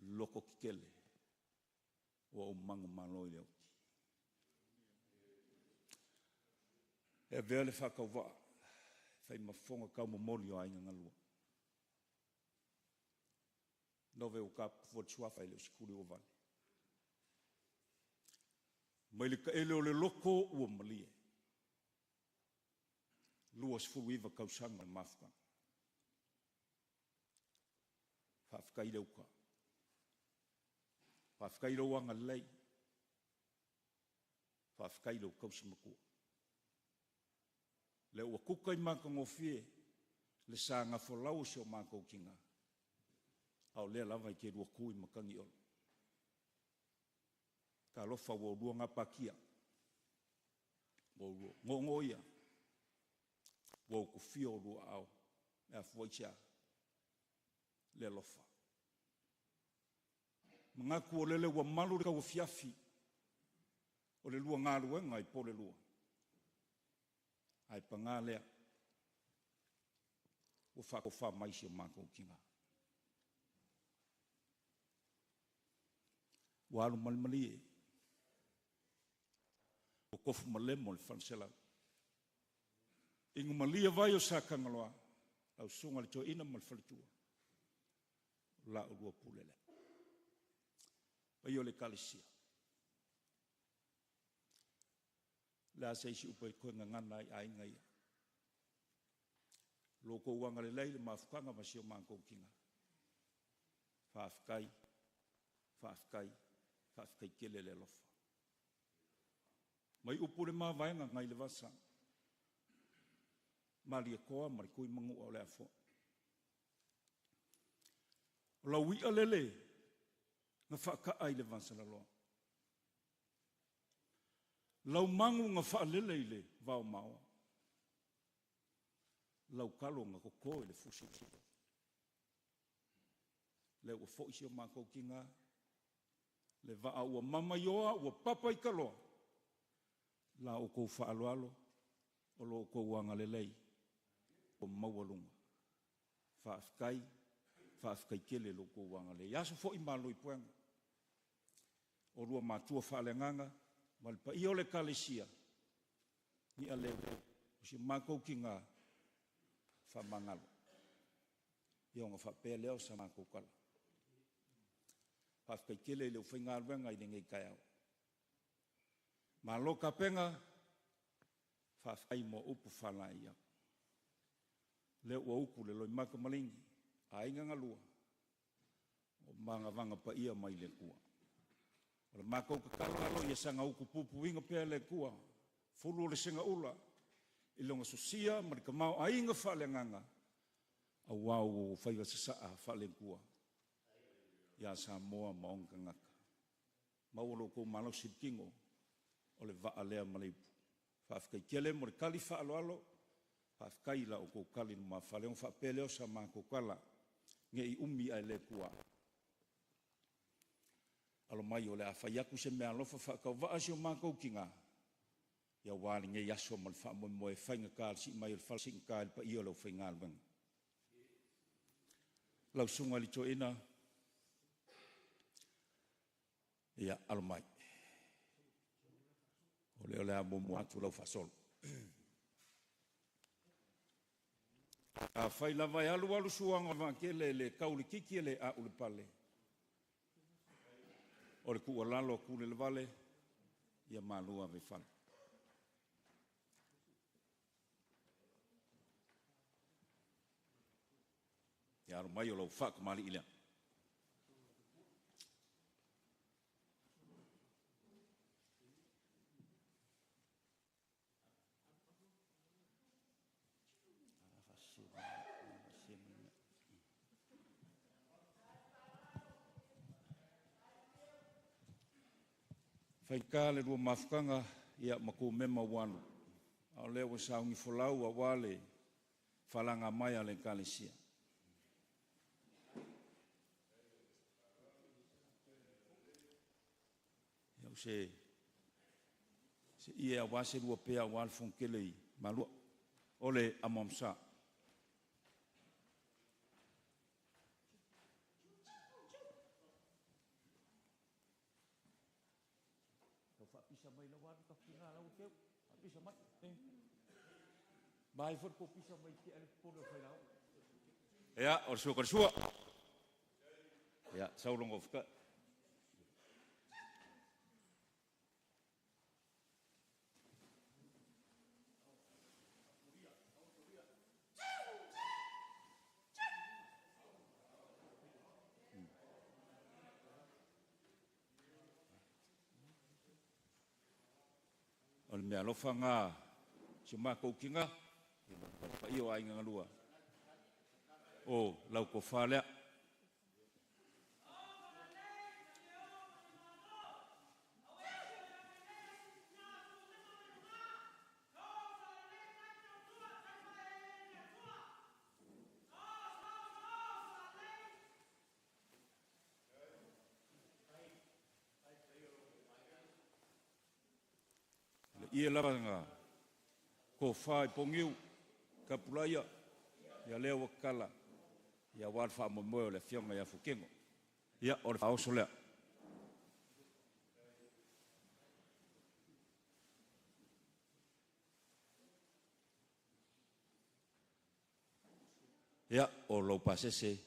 Loko kikele. O o mango maloi leo. E vea le whakau waa. Whai mafonga kau momoli o ainga ngalua. Nove o ka fuatua whai leo sikuri o vale. Mai le ka ele o le loko ua malie. Lua sifuru iwa kausanga mafka. Whafkai leo ka. Whafkai leo anga lei. Whafkai leo kausimakua. Le ua kuka i maka ngofie, le sa nga folau se o maka ukinga. Au lea lava i ke rua kui makangi olo. Ka lofa wa rua nga pakia. Wa rua ngongoia. Wa ukufia o rua au. Mea fuaisia. Le lofa. Mangaku o lele wa malu rika wa fiafi. O le lua ngā ruenga i po le lua. Ai pangalea o whako wha maisi o mako kinga. Walu malimali e. O kofu malemo le whansela. Ingu malia vai o sa kangaloa. Au sunga le toa ina mal whalitua. La urua pulele. Pai o le kalisia. La seisi upai koe ngangana i ainga ia. Loko uanga le leile mafukanga masio mangko kinga. Whaafkai, whaafkai, whaafkai kele le lofa. Mai upu le maa vaenga ngai le vasa. Mali e koa, mari kui mangu au le afo. O la wia lele, nga whaaka ai le vasa la loa. Lau mangu nga whaalele ile vau maua. Lau kalo nga kokoe le fusi. Le ua foisi o mako kinga. Le vaa ua mama yoa, ua papa i kaloa. La o kou whaaloalo. O lo kou wanga lelei. O maualunga. Whaafkai kele lo kou wanga le. Yasu fo i malo i puenga. O rua matua whaalenganga. Malpa i ole kalesia. Ni a leo. O si mako kinga. Whamangalo. Ia nga whapea leo sa mako kala. Whafkai kele leo whaingaruenga i ngei kai au. Ma lo ka penga. Whafkai mo upu whala ia. Leo ua upu le loi maka malingi. A inga ngalua. O manga vanga pa ia mai le kua. O le mako kakalo ia sanga uku pupu inga pea le kua. Fulu le singa ula. Ilonga susia marika mau a inga whale nganga. A wau whaiwa sasaa whale kua. Ia sa moa maonga ngaka. Mauolo ko malo sipkingo. O le vaa lea malipu. Whafkai kele mo le kali whaaloalo. Whafkai la o kou kali numa whale. O whapeleo sa mako kala. Nge i umi ai le kua. Alo mai o le awhaiaku se mea lofa whakau vaasi o mākou kinga. Ia wāli nge yaso ma le whamoe moe whainga kāl si mai o le whalsing kāl pa i o lau whaingal wanga. Lau sunga li to ina. Ia alo mai. O le a momo atu lau whasolo. A whai lava e alu suanga wangkele le kauli kiki le a ule pale. O le kua lalo kule le vale, ia malua ve whana. Ia aro mai o lau whaka mali ilea. Whaika le rua mafukanga ia mako mema wanu. O leo o saungi folau a wale falanga mai ale kalesia. Iau se ia wase lua pea wal fonkelei malua. Ole amomsa. Pisa mai la wadu ka kina la ukeu. Pisa mai. Mai for ko pisa mai ki ale por fa la. Ya, or sua. Ya, saulong ofka. O le mea lofa ngā si mako kinga pa iyo ai ngā lua o lau ko whalea ia lava ngā ko whai pongiu ka pulaia ia leo wakala ia wad wha momoe o le fionga ia fukengo ia o le whaoso lea ia o lau pasese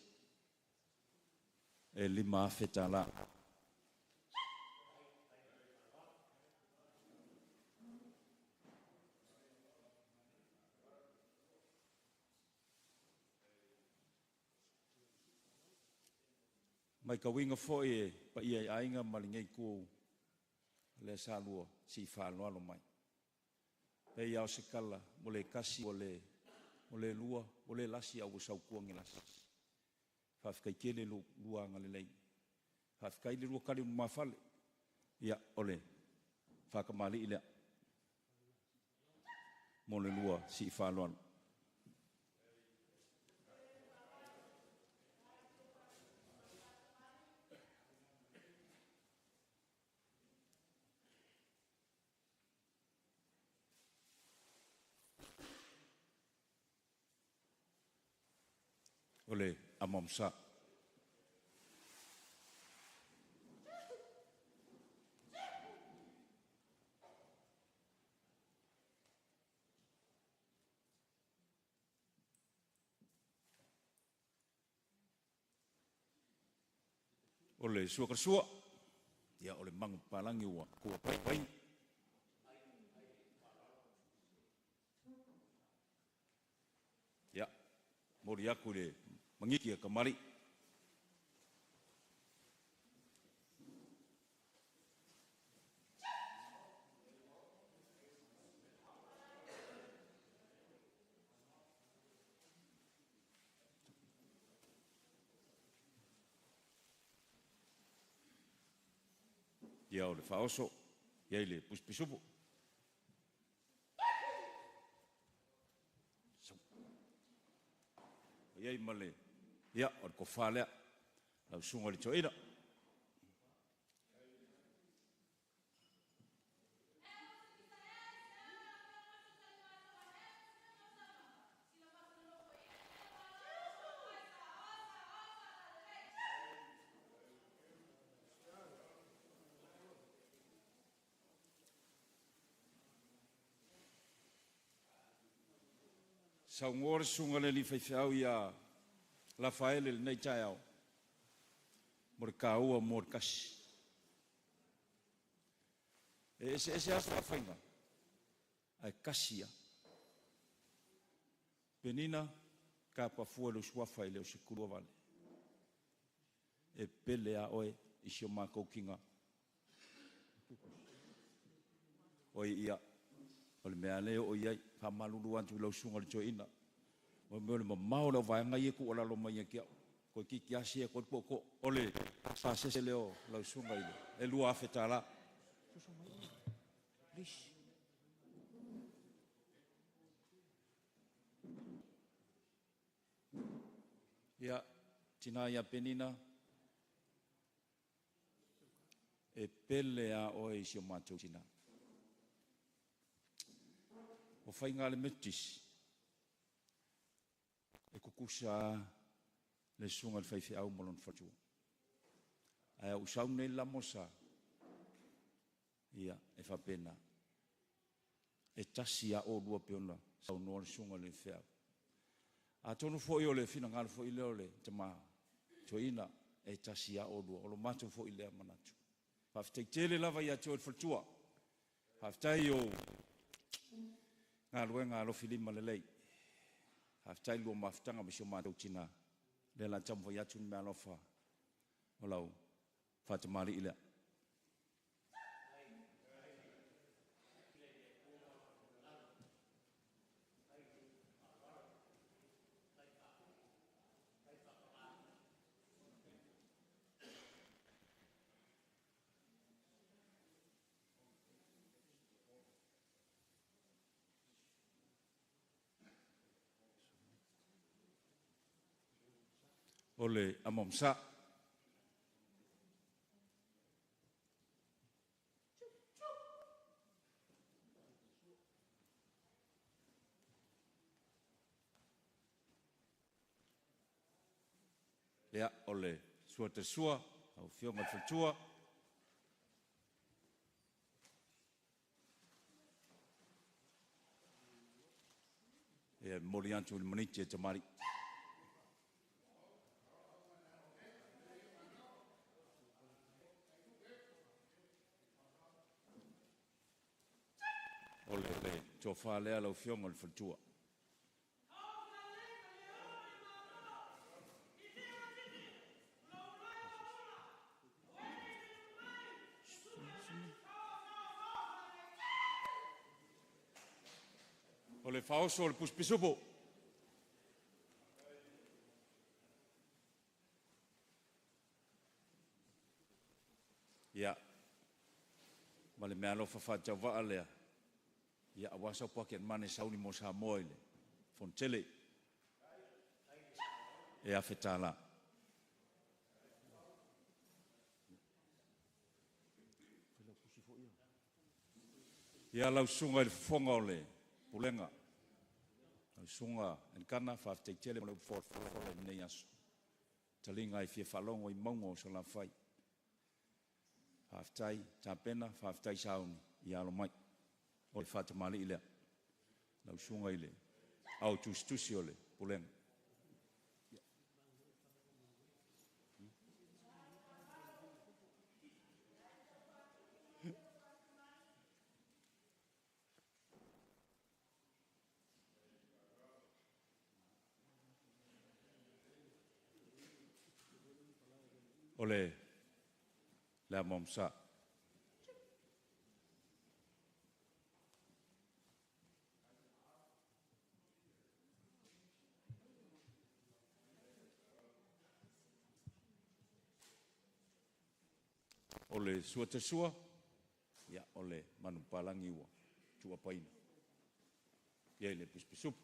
e lima afeta la mai ka winga foi e pa ia ainga malingei ku le salua si whānoa lo mai. Pe iau se kala mo le kasi o le lua o le lasi au sau kuangi lasi. Whawhikai kele lua anga le lei. Whawhikai le lua kari mawhale. Ia ole whakamali ilea. Mo le lua si whānoa. Ole amomsa. Ole sua kersua. Ya ole mang palangi ua kua pai. Ya mori aku le mengiki kembali. Ya ole faoso, ya ile puspisupu. Ya imale, ya or kofalea, lau sunga li choira. Sau ngor sunga le li faifau ya la faele le nei chaiao. Mor kaua mor kasi. Ese asa fainga. Ai kasia. Penina ka pa fua lo sua faile o se kurua vale. E pele a oe isio mako kinga. Oi ia o le mea leo o iai whamalulu antu lau sunga le joina. O mea le mamao lau vaenga ie ku o lalo mai kia. Ko ki kiasi e ko poko o le whasese leo lau sunga ile. E lua awhetala. Ia, tina ia penina, e pele a oe si o mātou tina. O whai ngā le metis, e kukusa le sunga le whaiwhi au molon whatua. Ai au sau nei la mosa, ia, e whapena. E tasi a o lua peona, sau noa le sunga le whiau. A tonu fo i ole, fina ngāle fo i leo le, te maha. To ina, e tasi a o lua, o lo mātou fo i lea manatu. Haftai tele lava ia te o le whatua. Haftai o ngā luenga alo filima le lei. Haftai lua maftanga misio mātou tina. Le la tamu vai atu ni mea lofa. O lau, whatamari i lea. Ole amomsa. Lea ole sua te sua, au fionga whatua. E mori antu le maniti e te mari. Ole le, tō whālea lau fionga le whatua. Ole whaoso le puspisupo. Ia, ma le mea lofa whātau waa lea. Ia awasa po ke mane sauni mo sa moile fontele e afetala ia lau sunga le fonga ole pulenga lau sunga en kana fa tele mo for nei aso talinga i fie falongo i mongo so la fai aftai tapena fa aftai sauni ia lo mai o le whatamali ilea. Lau sunga ile. Au tustusi ole, pulenga. Ole, la momsa. Ole sua te sua, ia ole manu palangi ua, tua paina. Ia ile pispisupu.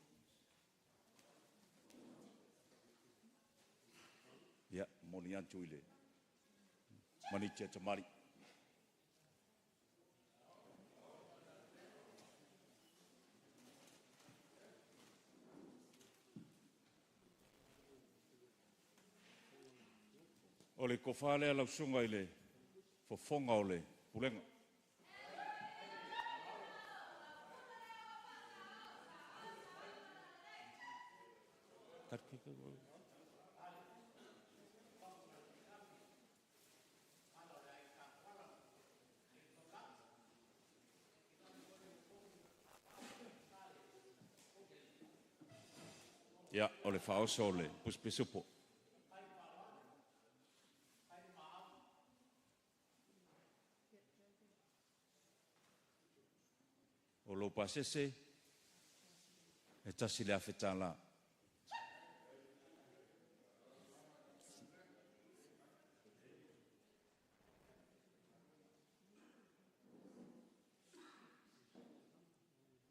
Ia moni antu ile. Manitia tamari. Ole kofale ala sunga ile. Fofonga ole, pulenga. Ja, ole faoso ole, puspisupo. O lo pasese e tasi le afetala.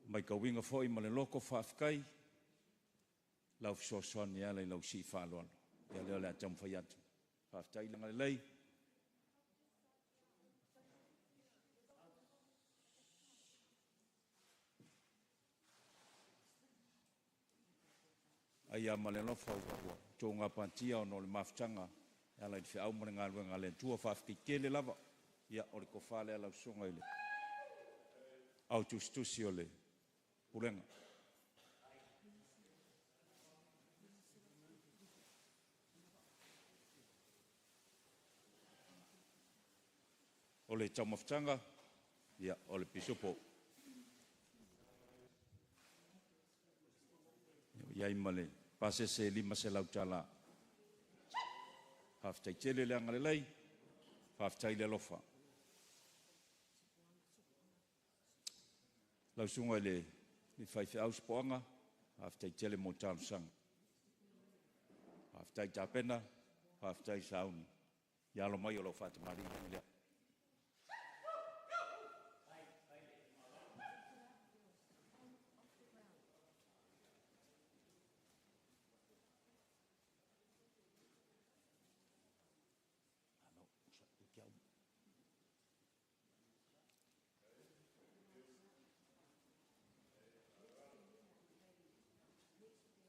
Mai ka winga foi ma le loko whaafkai, lau fisosoani ala i lau si whaaloano. Ia leo le atam whai atu. Whaftai langa le lei. Ai a male no fau ua. Tō ngā pantia o no le mafutanga. Ia lai te au mare ngā lua ngā le tua whafkikele lava. Ia o le kofale ala usonga ile. Au tustusi o le purenga. O le tau mafutanga. Ia o le pisopo. Ia imale. Pase se lima se lau tala. Haftai tele le angale lei. Haftai le lofa. Lau sunga le whaiwhi au spoanga. Haftai tele mo tānu sang. Haftai tāpena. Haftai sauni. Ia alo mai o lau whatamari. Ia.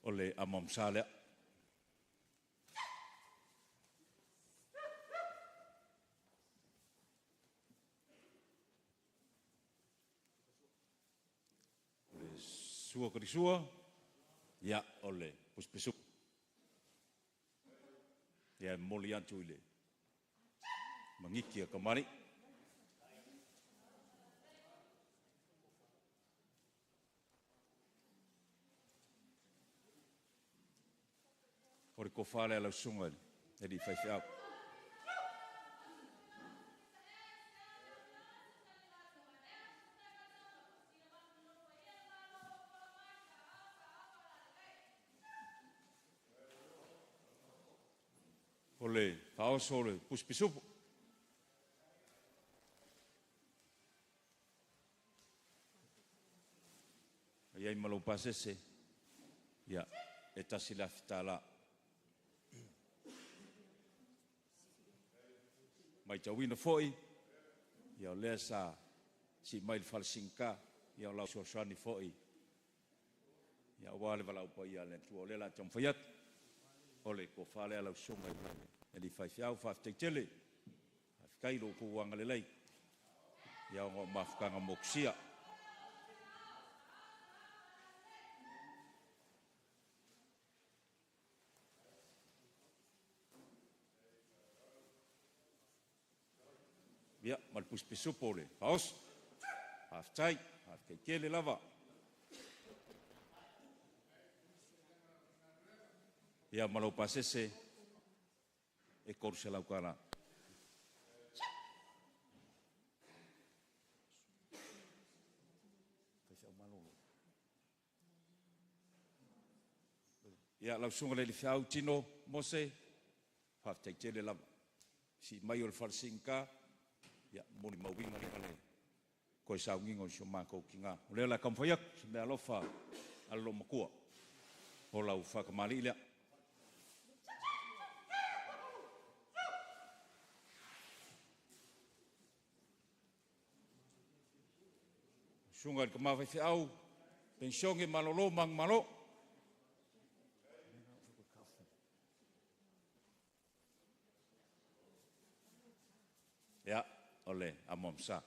O le amam salea. O le sua karisua. Ia o le puspesu. Ia moli atu i le mangiki a kamari. O le kofale ala usunga e di whaiwhi au. O le haoso o le puspisupu. Iai malo pasese. Ia, e tasi la fitala. Mai tawina foi. Ia o lea sa si mai le falsinka. Ia o lau soasani foi. Ia wale walau pa ia le tua o le la tamwhaiat. O le ko whale ala usunga i mane. E li whaiwhiau whafteitele. Hafkairo ko wanga le lei. Ia o ngā mafukanga moksia. Ia, mal puspesupo le. Haos. Haftai. Hafkeikele lava. Ia malau pasese. E korse lau kara. Ia lau sunga le li fiau tino mose. Hafteitele lava. Si mai o le farsinka. Ia, moni mawinga ni kale. Koe sa ngingo si o mākou ki ngā. O lea la kamwhaiak, si mea alofa alo makua. O lau whakamali lea. Sunga ka mawhaiwhi au. Pensionge malolo mang malo. Ia. Ole amom sa.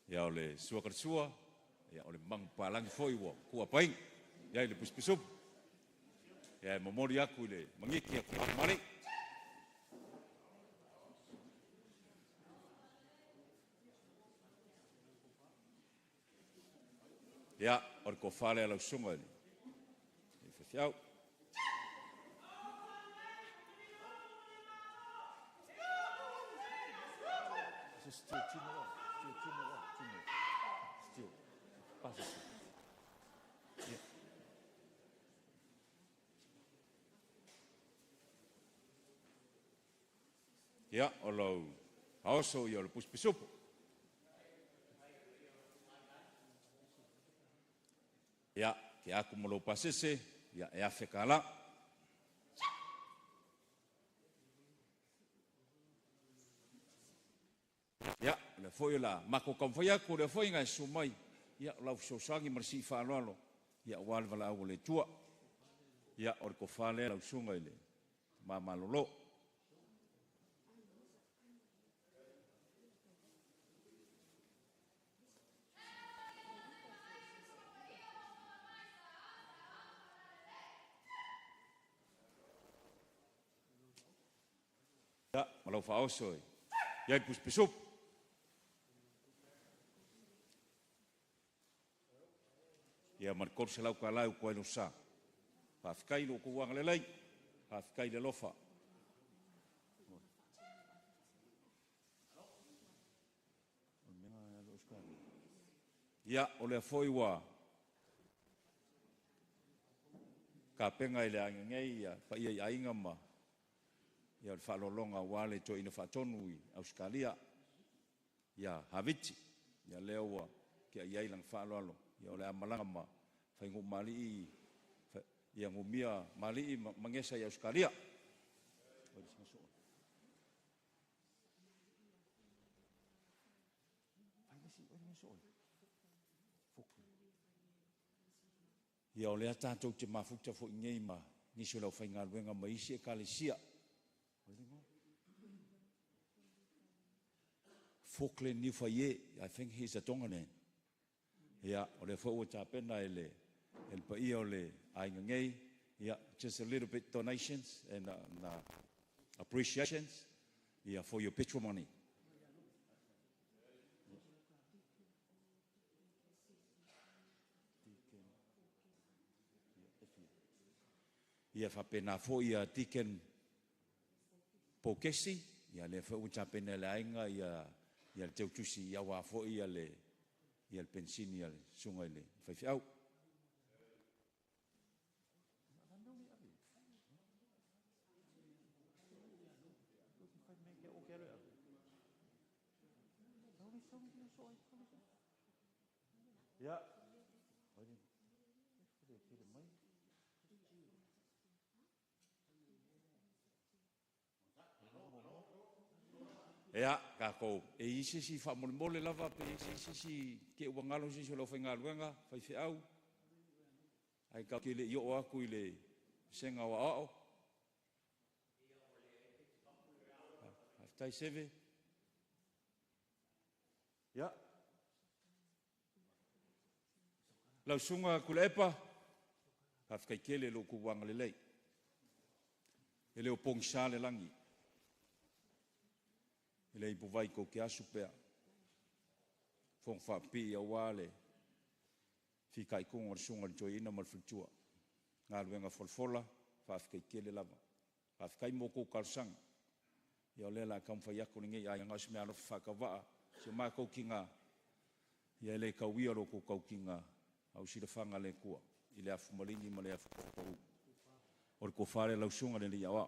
Ya ole sua kersua, ya ole mang palang foi wo kua paing. Ya le puspisup. Ya memori aku le mangiki aku mari. Ya, or ko fale ala sunga ni. Fiau. Ya, olo Aoso ia o le pusipisopo. Ia, ke aku mo lo pasese, ia e afe kala. Ia, le foi la, mako kam foi aku le foi ngai sumai. Ia, lau sosangi marsi whaaloalo. Ia, wale wala au le tua. Ia, orko whale lau sunga ile. Mamalolo. Ia, malau whaoso e. Ia, pusipisopo. Ia markor se lau ka lau koe no sa. Hafkai lo kuwang le lai. Hafkai le lofa. Ia, o le foi wa. Ka penga i le angengei ia, pa ia i ainga ma. Ia le whalolonga wale to ina whatonu i Australia. Ia, Haviti. Ia leo wa, kia iai lang whalolo. Ia o le amalanga ma, whaingo mali i, ia ngumia mali i mangesa i Australia. Ia o le tātou te mafukta fo ingei ma, nisi o lau whainga luenga ma isi e kalesia. Falkland ni whaie, I think he's a Tonganen. Ia, o le whau ta pena ele pa ia o le ainga ngei. Ia, just a little bit donations and appreciations. Ia, for your petrol money. Ia whapena fo ia tiken pokesi. Ia le whau ta pena le ainga ia le teutusi ia wā fo ia le pensini ia le sunga i le whaiwhiau. Ia. Ea, kako, e isi si whamole lava, pe isi si ke uangalo si lo whainga luenga, whaiwhiau. Ai ka ke le i o aku i le senga wa ao. Haftai seve. Ia. Lau sunga kule epa, hafkai kele lo kuwanga le lei. E leo pongsa le langi. Ele i puvai ko ke asu pea. Fong whapi a wale. Whikai konga o sunga le toi ina malwhitua. Ngā ruenga wholfola, whawhikai kele lava. Whawhikai moko kalsanga. Ia o lela kamwhai ako ni ngei ai ngas mea rofa whakawaa. Se mā kau ki ngā. Ia ele kau ia roko kau ki ngā. Au sira whanga le kua. I le afu malingi ma le afu kau. Ore ko whare lau sunga le li awa.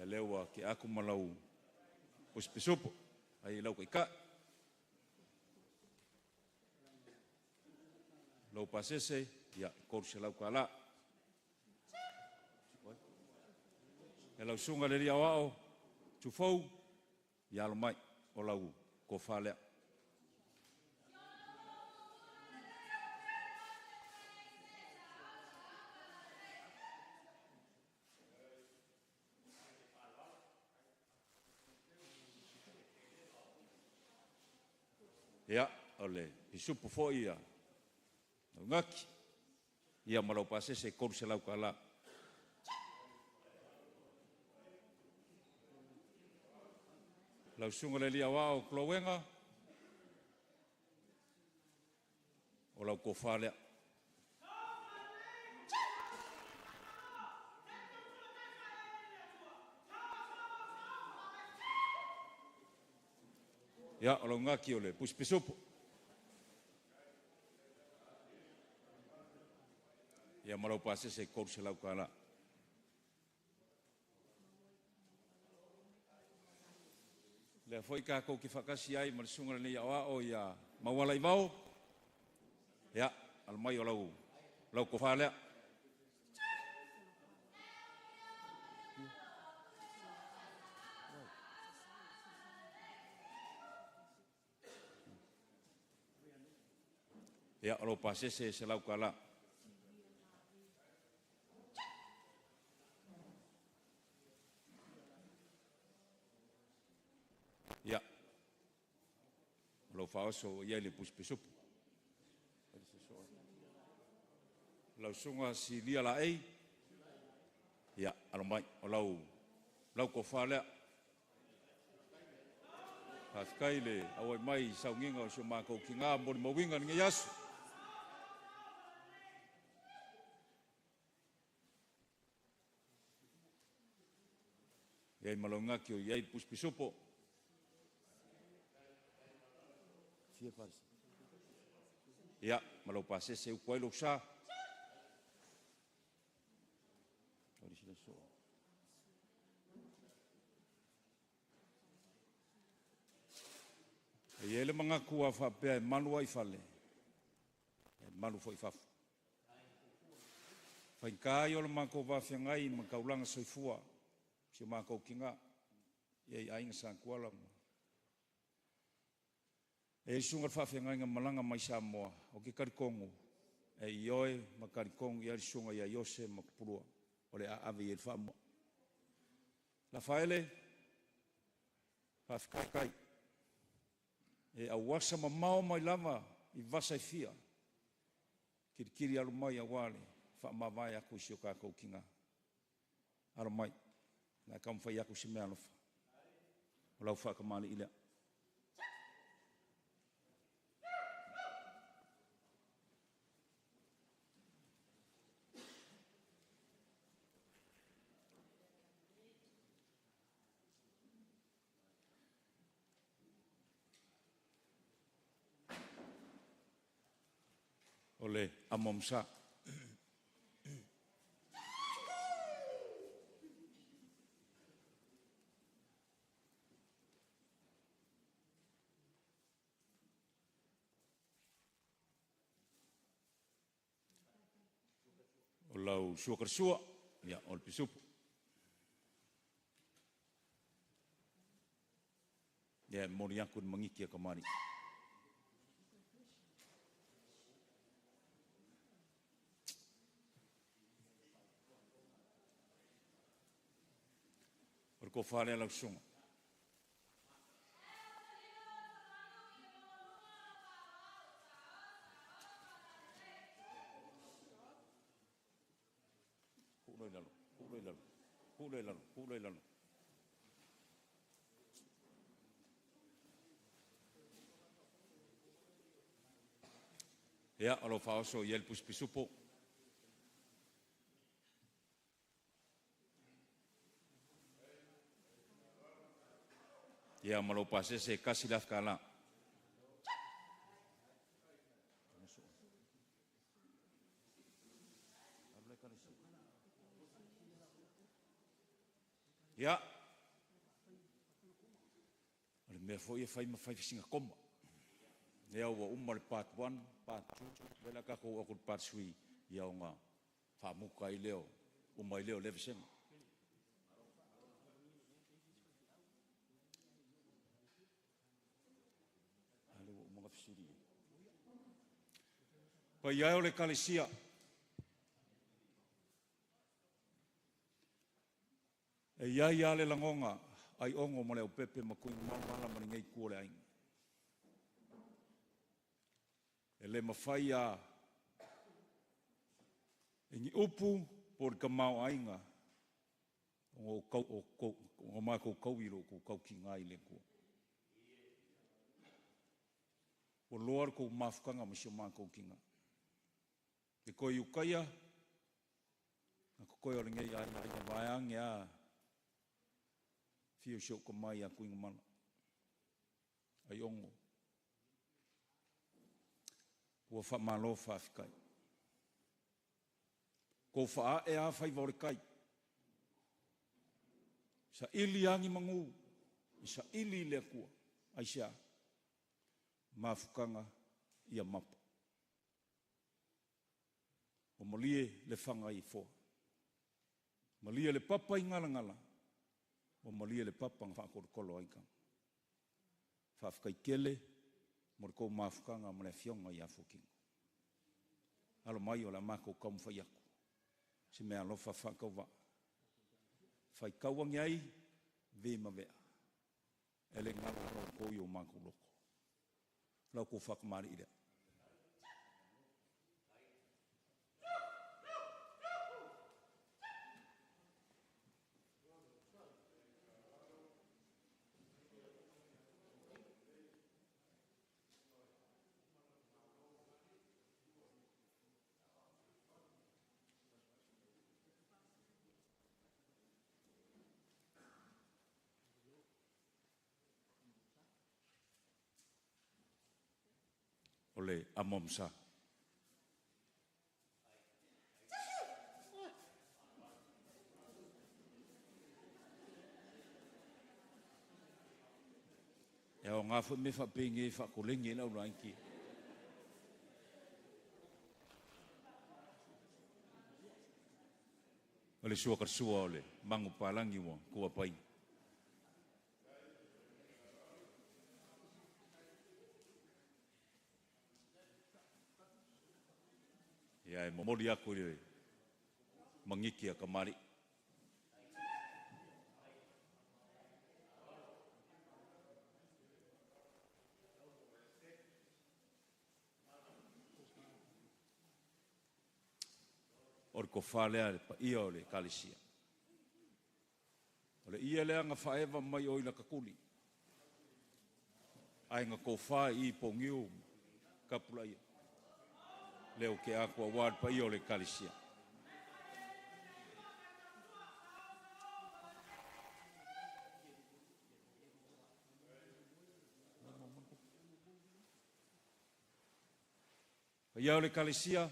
Lewa ke aku malau pusipisopo ai lau kai ka lau pasese ya korse lau kala e lau sunga le ria wao tufou ya lo mai o lau ko falea ia ole i supu fo ia ngaki ia malau pasese korse lau kala lau sunga le lia wao klowenga o lau kofalea Ia, o lau ngaki o le pusipisopo. Ia marau pasese koru se lau kala. Le foi kako ki whakasi ai ma le sunga nei awa o ia mawala i mau. Ia, almai o lau ko whalea. Ia, o lau pasese se lau kala. Ia, o lau whaoso ia le pusipisopo. Lau sunga si lia la ei. Ia, almai o lau ko whalea. Hafkai le awai mai saunginga o sio mākou ki ngā mori mawinga ni yasu. Iai malongaki o iai pusipisopo. Ia, malau pasese ukwai lo sa. E ele mga kua whapea e manu ai whale. E manu fo i whafu. Whainkai o le mga kua whawhiangai ma kaulanga soifua. Si o mga kau kinga. Iei ainga sa kuala mo. E sunga whawhiangai nga malanga mai sa moa. O ki karikongu. E ioe ma karikongu i arisunga i a Iose ma kupurua. O le aavi e whamoa. La whaele. Whawhikai. E awasa ma mao mai lava i vasa i fia. Kirikiri alu mai a wale. Whaamawai aku si o kākou ki ngā. Alu mai. Nā kamwhai aku si mea lofa. O lau whakamali i lea. Ole amomsa. O lau suakarsua, ia, o le pisupu. Ia, mori aku ni mangiki a kamari. Ko whare lau sunga. Puloi lalo, puloi lalo, puloi lalo, puloi lalo. Ia, alo whaoso i el puspisupo. Ia malau pasese kasi laf kala. Ia. Ale mea foi e fai ma fai fisinga koma. Ia ua umar part 1, part 2, vela kako akul part 3 ia o ngā whamuka i leo, umai leo levisenga. Pa ia o le kalesia. E ia le langonga ai ongo mo le o pepe ma kuinga mamala ma ngei kua le ainga. E le mawhai a e ni upu por kamau ainga o mako kauiro ko kau ki ngai le kua. O loar ko mafukanga ma si o mako ki ngai. Te koi ukaya, a koi ora ngei ai vaiangi a whio sio ko mai a kuinga mana. ai ongo. Ua whamalo whawhikai. Ko wha e a whai kai. Sa ili angi mangu, sa ili le kua, ai sia, mafukanga ia mapa. O malie le whanga i fōa. Malie le papa i ngala ngala. O malie le papa ngā whakoro aikang. Whawhikai kele, moriko mafukanga mle fionga i afukinga. Alo mai o la mako kaum whai aku. Si mea lofa whakau wa. Whai kauangi ai, vema vea. Ele ngala rau koi o mako loko. Lau ko whakamari ira. Ole amomsa. E o ngā wha me whapingi whakolengi na uraiki. Ole sua karsua ole, mangu palangi wa, kua pai. Ia e momori aku i mangiki a kamari. Ori ko whalea pa ia o le kalisia. O le ia lea ngā whaewa mai o ina kakuli. Ai ngā ko wha i pongiu kapula ia. Leo ke ako a wad pa i o le kalisia. Pa i o le kalisia.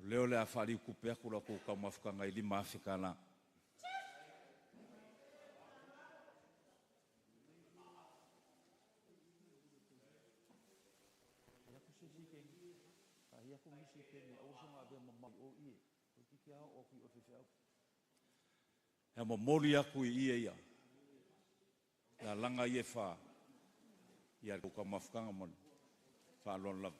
O leo le a whari kupe aku la ko kaumafukanga i lima Afrika na. He momoli aku i ia. La langa i e wha. Ia ko kaumafukanga mon. Wha alon lava.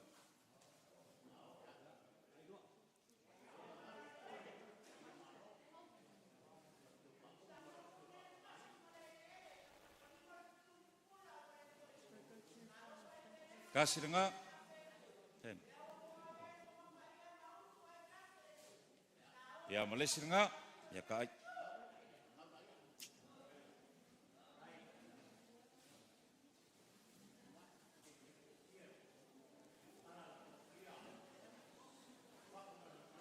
Kasih dengar. Ya Malaysia dengar. Ya kai.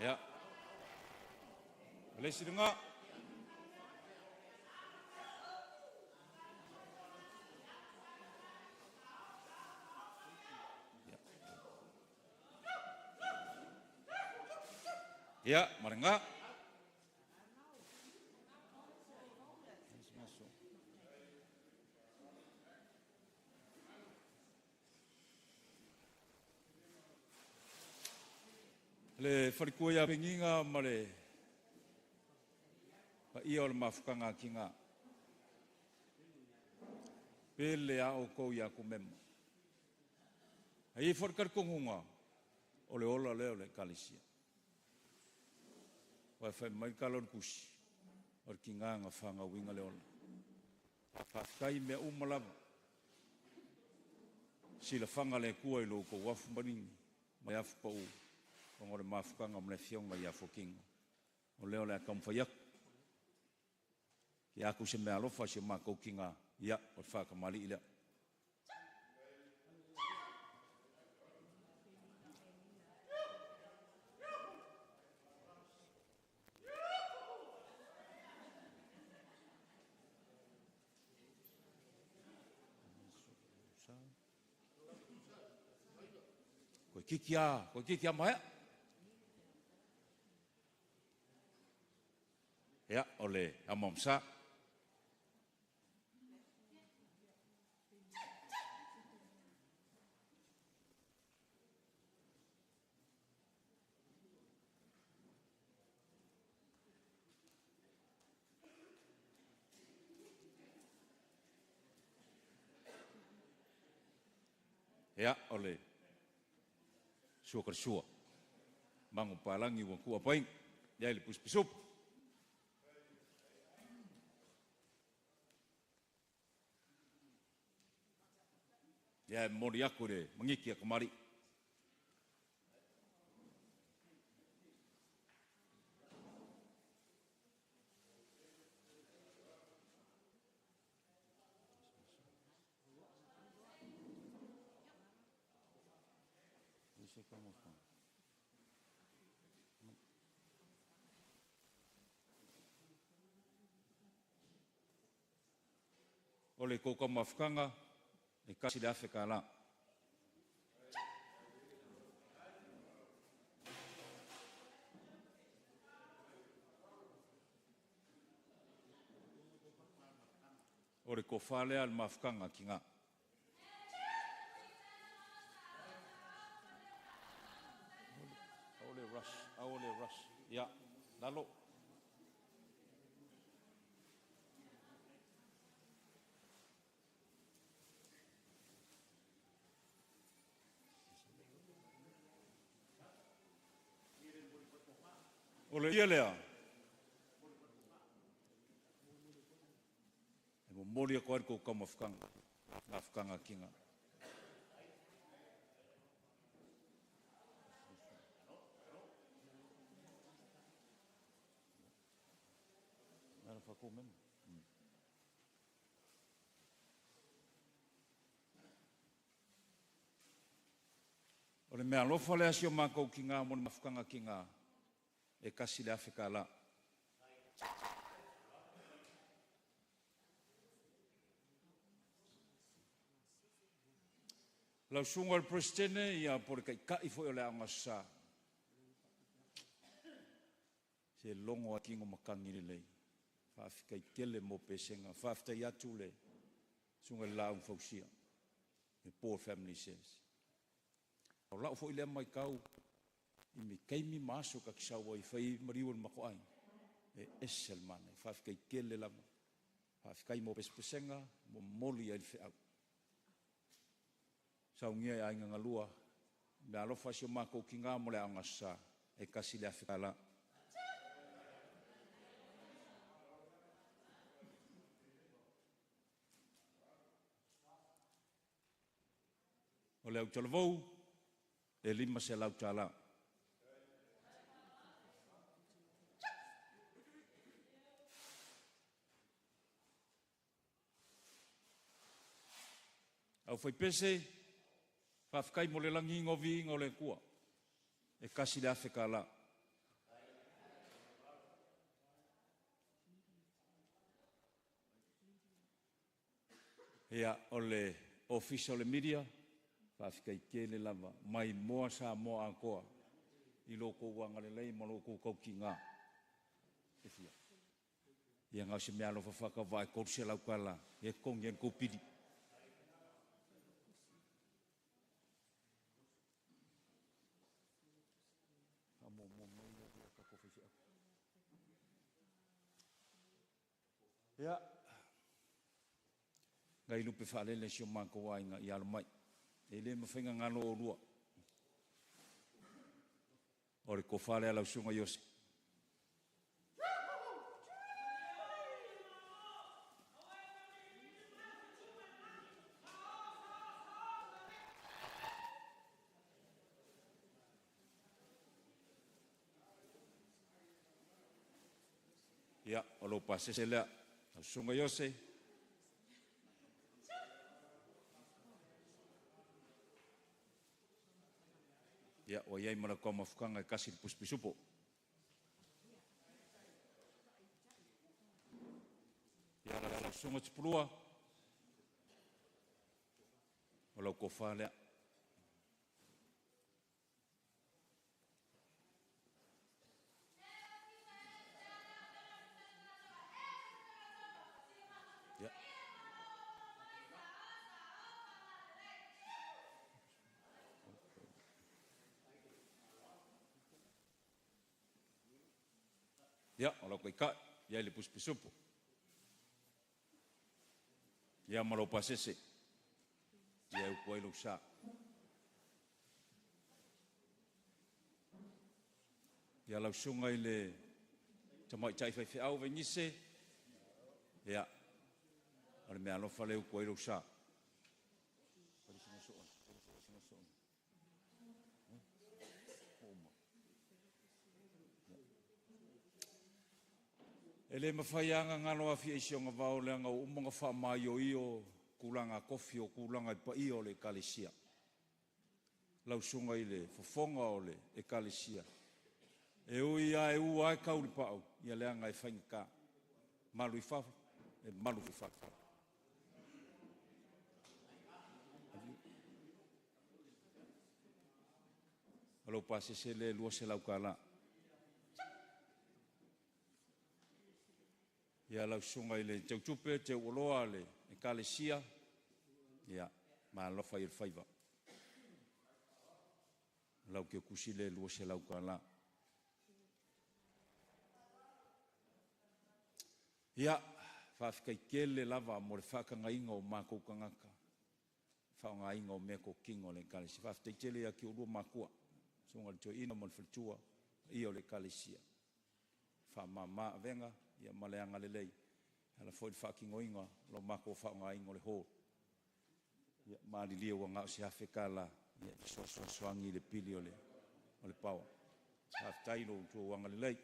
Ya. Malaysia dengar. Ya, merengah. Le wharikua ia penginga ma le pa ia o le mafukanga ki ngā. Pele a o kou ia ku mema. Hei wharikarikongunga o le ola leo le kalisia. Wai whai mai kalon kusi. O ki ngā ngā whanga winga le ola. Whafkai mea umalawa. Sila whanga le kua i lo ko wafu maringi. Mai afu pa u. O ngore mafukanga mle fionga i afu kinga. O leo le akam whaiak. Ki aku se mea alofa se mako kinga. Ia, o whakamali ila. kikia mai. Ya, ole amomsa. Ya, ole sua kersua. Mangu palangi waku apaing. Ya, lipus pisup. Ya, mori aku de mengiki kemari. Ole ko mafkanga e kasi da Afrika la. Ole ko fale al mafkanga kinga. Ole rush. Ya, lalu. Ole ia lea. E mo mori a koe ko mafkanga. Mafkanga kinga. Nara whako mena. Ole mea lofa lea si o mākou ki ngā moni mafkanga ki ngā e kasi le Afrika la. Lau sunga al presidente ia por kai kai foi ole anga sa. Se longo a kingo makangi le lei. Fa Afrika i tele mo pesenga, fa afta ia tule. Sunga la un fausia. E poor family says. O lau foi le mai kau i me kaimi maso ka kisawa i fai mariwan mako ai. E esel mana, fa Afrika i tele lama. Fa Afrika i mo pesenga, mo moli ai fe au. Saungia e ainga ngalua, me alofa si o mako ki ngā mole anga sa, e kasi le Afrika la. O le au talavou, e lima se lau tala. Au fai pese, whawhikai mo le langi ngovi ngō le kua. E kasi le Afrika la. Ea o le official media, whawhikai ke le lava. Mai moa sa moa ankoa. I loko wanga le lei, ma loko kau ki ngā. E fia. Ia ngau se mea lo whawhaka vai korse lau kala. E kong yen kopidi. Ya. Ngai lupe whaalele si o mako wainga i alamai. E le mawhinga ngalo o rua. Ore ko whaale alau sunga yose. Ya, o lo pase se lea. Sunga yose. Ya, o iai mara kua mawhukanga e kasi puspisupo. Ya, la sunga tipurua. O lau ko whalea. Ia, o lau kai, ia le pusipusupu. Ia malo pasese. Ia ukoi lu sa. Ia lau sunga i le tamai tai fai au venise. Ia, ale me alofa le ukoi lu sa. Ele mawhaianga ngalo a fia isionga vau le anga umonga wha mai o io kulanga kofi o kulanga i pa io le kalesia. Lau sunga i le fofonga o le e kalesia. E ui a e ua e kauri pao ia le anga e whainga ka. Malu i whafu, e malu i whafu. Alo pase se le lua se lau ka la. Ia lau sunga i le tau tupe, te uoloa le e kalesia. Ia, ma lofa i le whaiva. Lau ke kusi le lua se lau ka la. Ia, whaafikai kele lava mo le whakanga inga o mākou kangaka. Whaonga inga o mea ko kingo le kalesia. Whaafikai tele a ki o lua mākua. Sunga le tio ina mo le whalitua i o le kalesia. Whaamama venga. Ia maleanga le lei. Ala foi whakingo inga, lo mako whaonga ingo le hō. Ia maali lia wa ngau si hawheka la, ia soangi le pili o le pawa. Hawhtaino tua wanga le lei.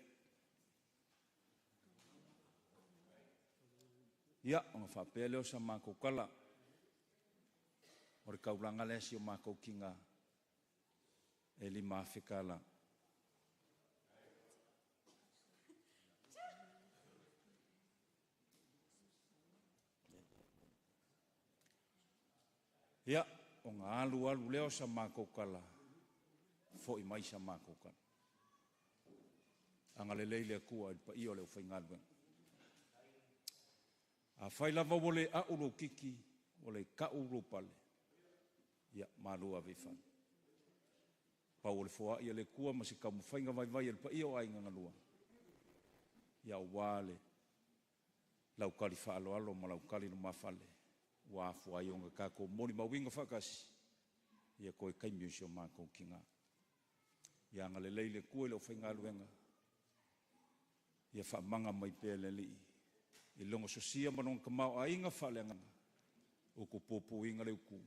Ia, onga whapea leo sa mako kala. O re kaulanga le si o mako kinga. E li mawheka la. Ia, o ngā alu leo sa mākou kala, fo i mai sa mākou kala. Anga le leile kua i pa i o leo whaingalwe. A whailava o le a uro kiki, o le ka uro pale. Ia, mālua vifan. Pa o le foa i le kua, ma se ka mwhainga vai el pa i o ainga ngalua. Ia wale, lau kali whaalo alo, ma lau kali no mawhale. Wa fua yonga ka ko moni mawinga whakasi. Ia koe kaimiusio mākou kinga. Ia ngale leile kua leo whainga luenga. Ia whamanga mai pēle li. I longa sosia manong kamau a inga whalenga. Uko popo inga leo ku.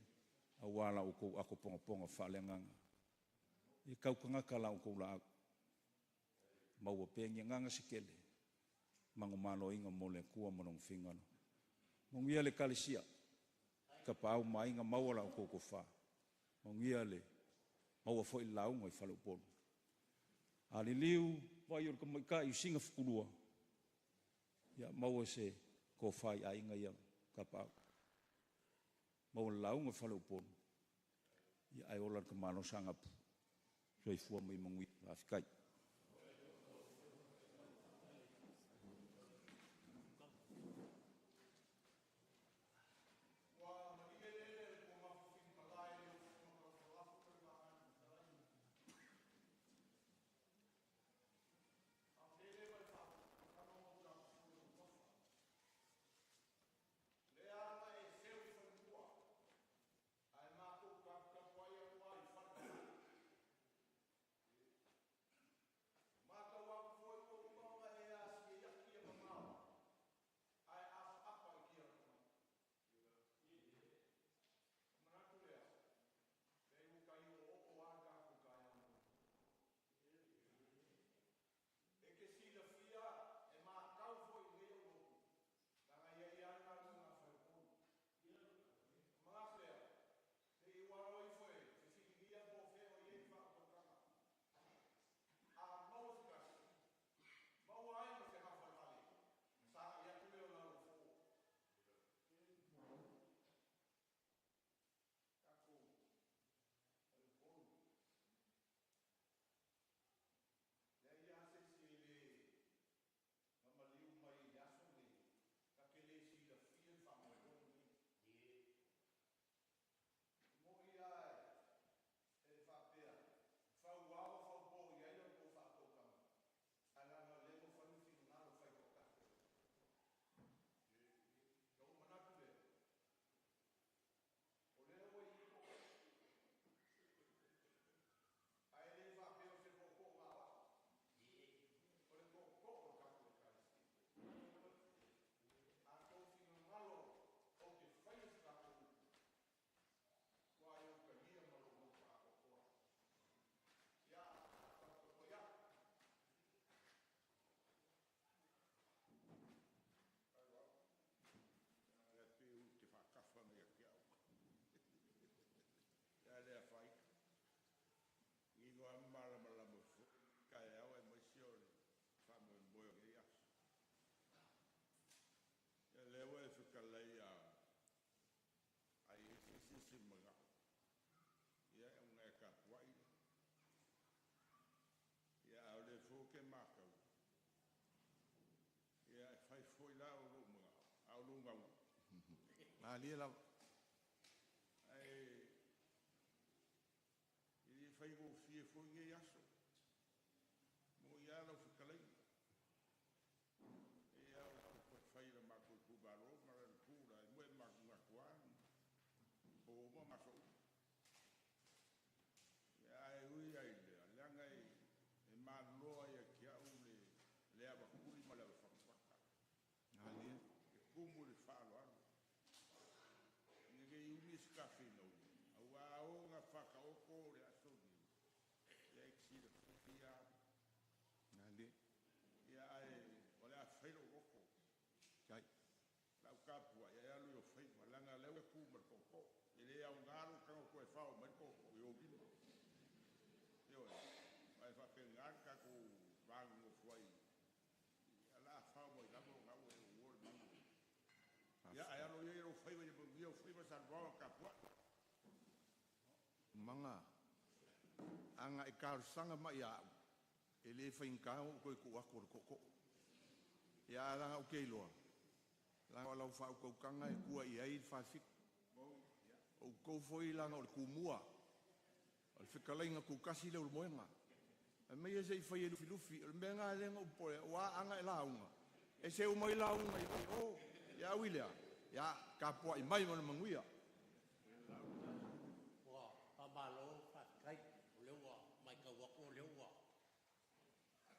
A wala uko ako ponga ponga whalenga. Ia kaukanga ka la uko la aku. Maua pēngi nganga sikele. Mango malo inga mole kua manong whingano. Mongia le kalesia. Ka pau mai nga maua la ko fa. Mongia le maua foi lau ngai falo polo. Ali liu vai or ka ka i singa fkulua. Ya maua se ko fai ai nga ia ka pau. Maua lau ngai falo polo. Ya ai ola ka mano sanga. So i fua mai mangui afikai. se maga. Ia e unga e ka puai. Ia au le fo ke makau. Ia e fai foi la o lo maga. Au lo ngau. Ali la Ai ili fai go fie foi nge aso. Mo ia lo fikalai. Ia o fai la makau ku balo mara pura e mo e makunga kuan. O mo maso. Ia e ui ai le langa e malo ai ki au le ava kuri ma le fakfaka. ali E kumu le falo anu. Nge umi skafi no. Au au nga faka o ko le aso ni. Ia e kira fia. ali Ia ai ole a failo oko. kai La kapua ia lu yo fai malanga le ku mar ko. Ele au ngaru ka ko e fao mar ko yo bino. Yo vai fa pengar ka ko vang no foi. Ala fao mo la mo ngau e wor ni. Ya ai lo yo fai yo fai ma salva kapua. manga anga e kar sanga ma ia ele fain ka ko ku akor ko ya la o ke lo la wala fa ko kanga e ku ia i fa fik o ko foi la no ku mua al fikalinga ku kasi le moenga e me ye sei fai lufi le menga le ngo po wa anga la unga e se o mai la unga i o ya wilia ya ka po i mai mo manguia wa pamalo kai lewa mai ka wa ko lewa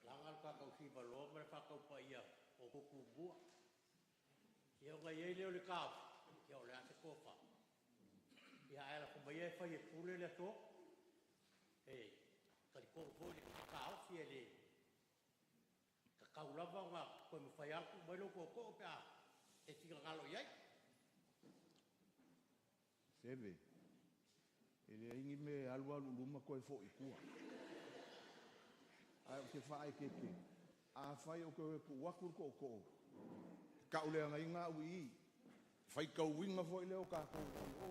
langal ka ka si balo mer fa ka pa ia o ko ku bu ia ga ye le ka ia le ate ko fa ia era ko ba ye fa ye pule le to ka ko ko le ka o si ele ka ulava nga ko me fa ya ku ba lo ko pa e tinga ngalo ye Seve. Ele ingi me alu luma ko fo ikua. Ai ke fai ke. A fai o ko ku wakur ko. Ka ule nga inga wi. Fai ka winga fo ile o ka ko. O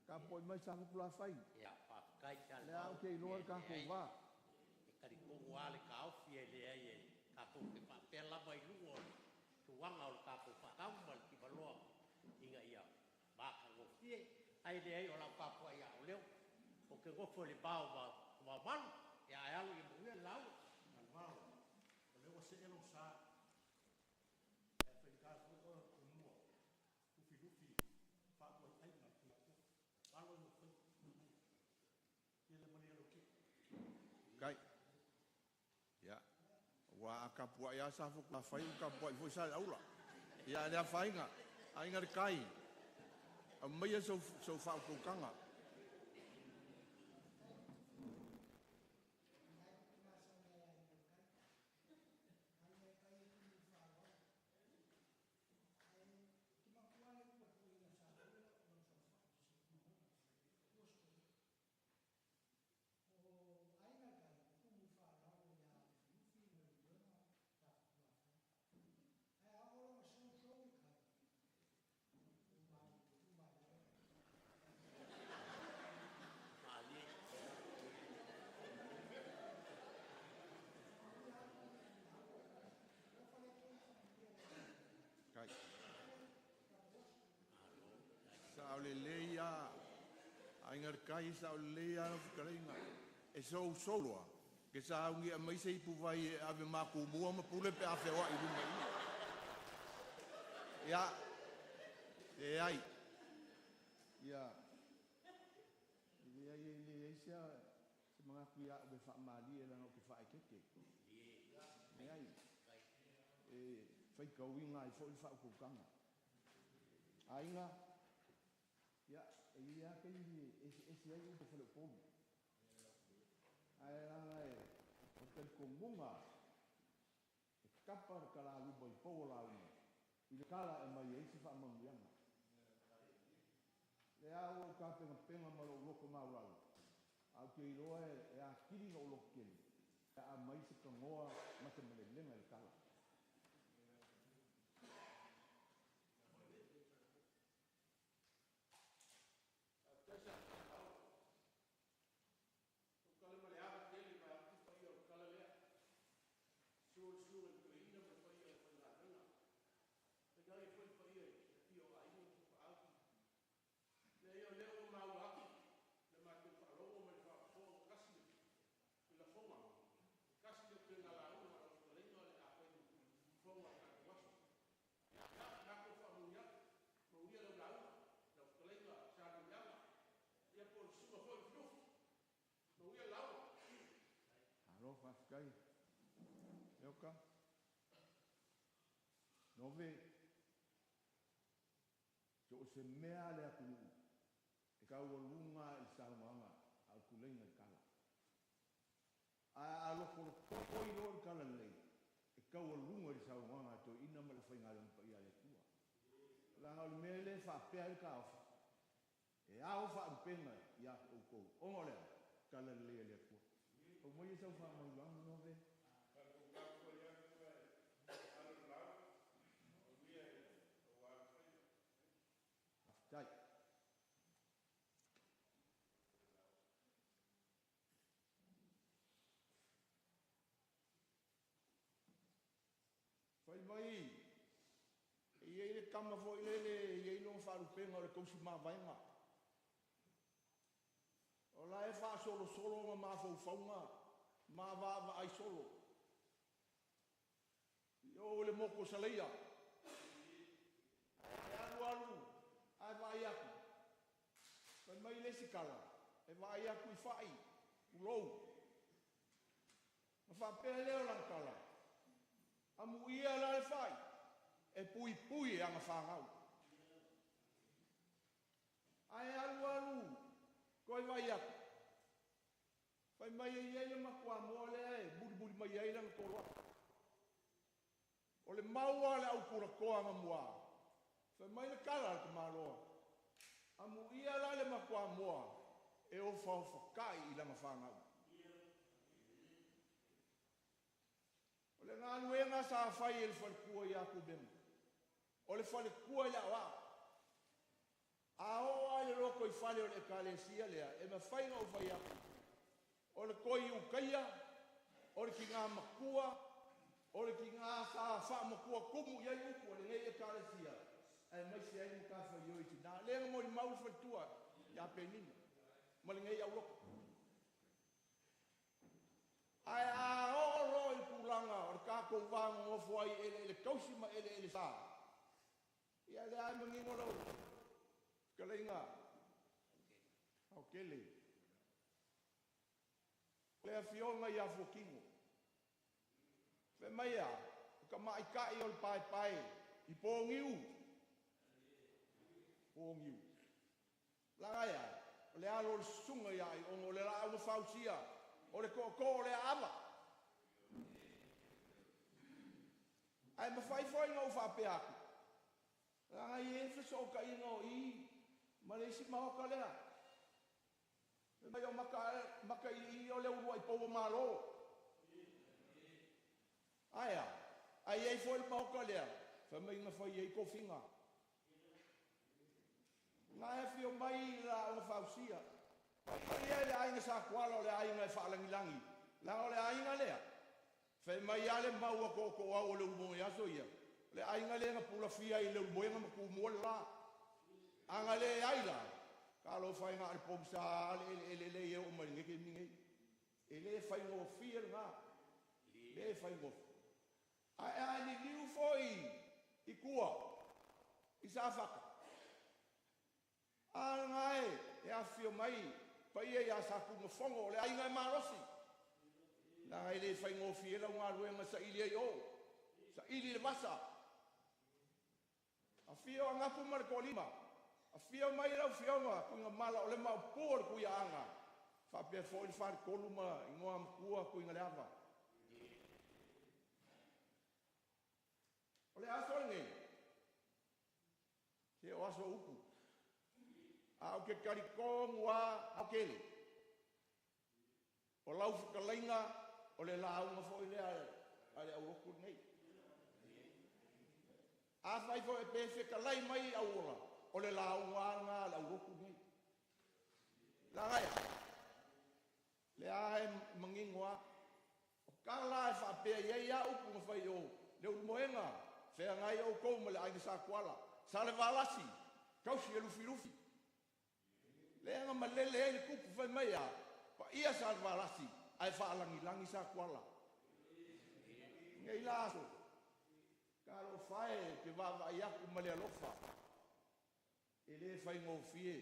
ka po mai sa ku la fai. ia pa kai ka Le au ke no ka ko va. kari ko wale ka au fie le ai ka ko ke pa pela mai luo tu wanga o ka ko pa ka mal ki balo inga ia ba ka go fie ai le ai o la pa po ia o leo o ke go fo le ba ba mal ia ai alu i mu lau al mal o leo se elo sa e fe ka ko ko mo ku fi lufi fa ko ai na ki alo no ko ia le mani lo ki Kai. Ya. Wa ka po ya sa fo la fai ka po fo sa aula. Ya le fai nga. Ai ngar kai. A mai so fa ko kanga. ali Kai. Sa le leia. Ai ngar kai sa leia no karinga. E so soloa. Ke sa ungi mai sei pu vai ave ma ku mua ma pule pe afe wa i lunga i. Ya. E ai. Ya. Ia ia sia se mga kuya be fa mali ela no ke fa keke. E ai. E fai ka winga i fo fa ku kanga. Ainga. Ya, ia ke ni ese ai ko fa le pomo. Ai ai. O te komunga. E kapa kala lu boy po la una. I le kala e mai e se fa mangianga. Le au ka penga ma lo loko ma wala. Au ke iloa e a kiri no loko kiri. E a mai se ka ngoa ma te mele lenga le kala. Alo, Pascal. Yoka. Nove. So se mea le aku. E ka ua lunga i saumanga. Al kulenga i kala. A loko koko i lor kala lei. E ka ua lunga i saumanga to ina ma le whaingale mpa i ale tua. Langa o le mea le whapea i ka ofa. E ao whaampenga i a kou. Ongo lea. Kala lei le kua. O mo i sau whaamauanga nove. Tai. Fai mai. Ia le kama fo ile ia no faru penga le kausi ma vainga. Ola e fa solo solo ma fo faunga. Ma va ai solo. Yo le moko saleia. Alu. Ai vai aku. Fai mai le sikala. E vai aku I fai. Ulou. Ma fa pele o lang kala. Amu ia la le fai. E pui pui anga whangau. Ai alu. Koi vai aku. Fai mai e iei le makua moa le ai. Buri mai iei lang koroa. O le maua le au kura koa mamua. Fai mai le kala le kamaroa. Amu ia la le makua moa. E o whauwhakai I langa whangau. O le ngā nuenga sa whai e le whalikua I aku bema. O le whalikua I awa. A oa le roko I whale o le kalesia lea. E ma whainga o whai aku. O le koi ukaia. O le ki ngā makua. O le ki ngā sa wha makua kumu iai upu. O le ngei e kalesia. E mai se ai muka whai oi tina. Lenga mo I maulu whaitua. Ia penina. Ma le ngei au loko. Ai a oro I pulanga o le kako wanga o fuai ele kausi ma ele sa. Ia le ai mangingo rau. Kaleinga. Au kele. Le a fionga I a fukingo. Fe mai a. Ka mai kai o le pai. I pōngiu. Pōngiu. Langai ai. Le alo le sunga I ai. O le la au fausia. O le ko le ava. Ai ma fai ngau whape aku. Ranga I e so ka ingo I. Ma le si maho ka lea. Mai o maka I o le urua I pou malo. Aia. Ai e foi maho ka lea. Fa mai na fai e kofinga. Nga e fio mai la o fausia. Ia le ainga sa kuala o le ainga e whaalangilangi. La o le ainga lea. Whai mai ale maua ko au o le umoe aso ia. Le ainga lea nga pula fia I le umoe nga maku mua le la. Anga le aila. Ka lo whai ngā le pomsa le e o mari ngeke mingei. E le whai ngō fia ngā. Le whai ngō. Ai ni liu foi I kua. I sa whaka. Ngai e a fio mai. Pa ia ia sa kunga whongo le ainga e marosi. Ngai le whai ngō fia lau ngā ruenga sa ili ai o. Sa ili le masa. A fio a ngapu mara ko lima. A fio mai lau fionga kunga mala o le mau pōr kuia anga. Whapea fo I whare koluma I ngoa mkua kuinga le awa. O le aso nge. Se o aso upu. Au ke karikong wa au kele. O lau whakalainga o le launga fo I lea ale au oku nei. A whai fo e pe whakalai mai au ora. O le launga anga ale au oku nei. La gaia. Le a e mangingoa. O kala e whapea iei a upu ma whai o. Le umoenga. Whea ngai au kou ma le aina sa kuala. Sa le valasi. Kausi e lufi. Lenga malele ele kupu fai mai a. Pa ia sa alvarasi. Ai whaalangi sa kuala. Ngei laso. Karo whae ke wawa i aku male alofa. E le whai ngō fie.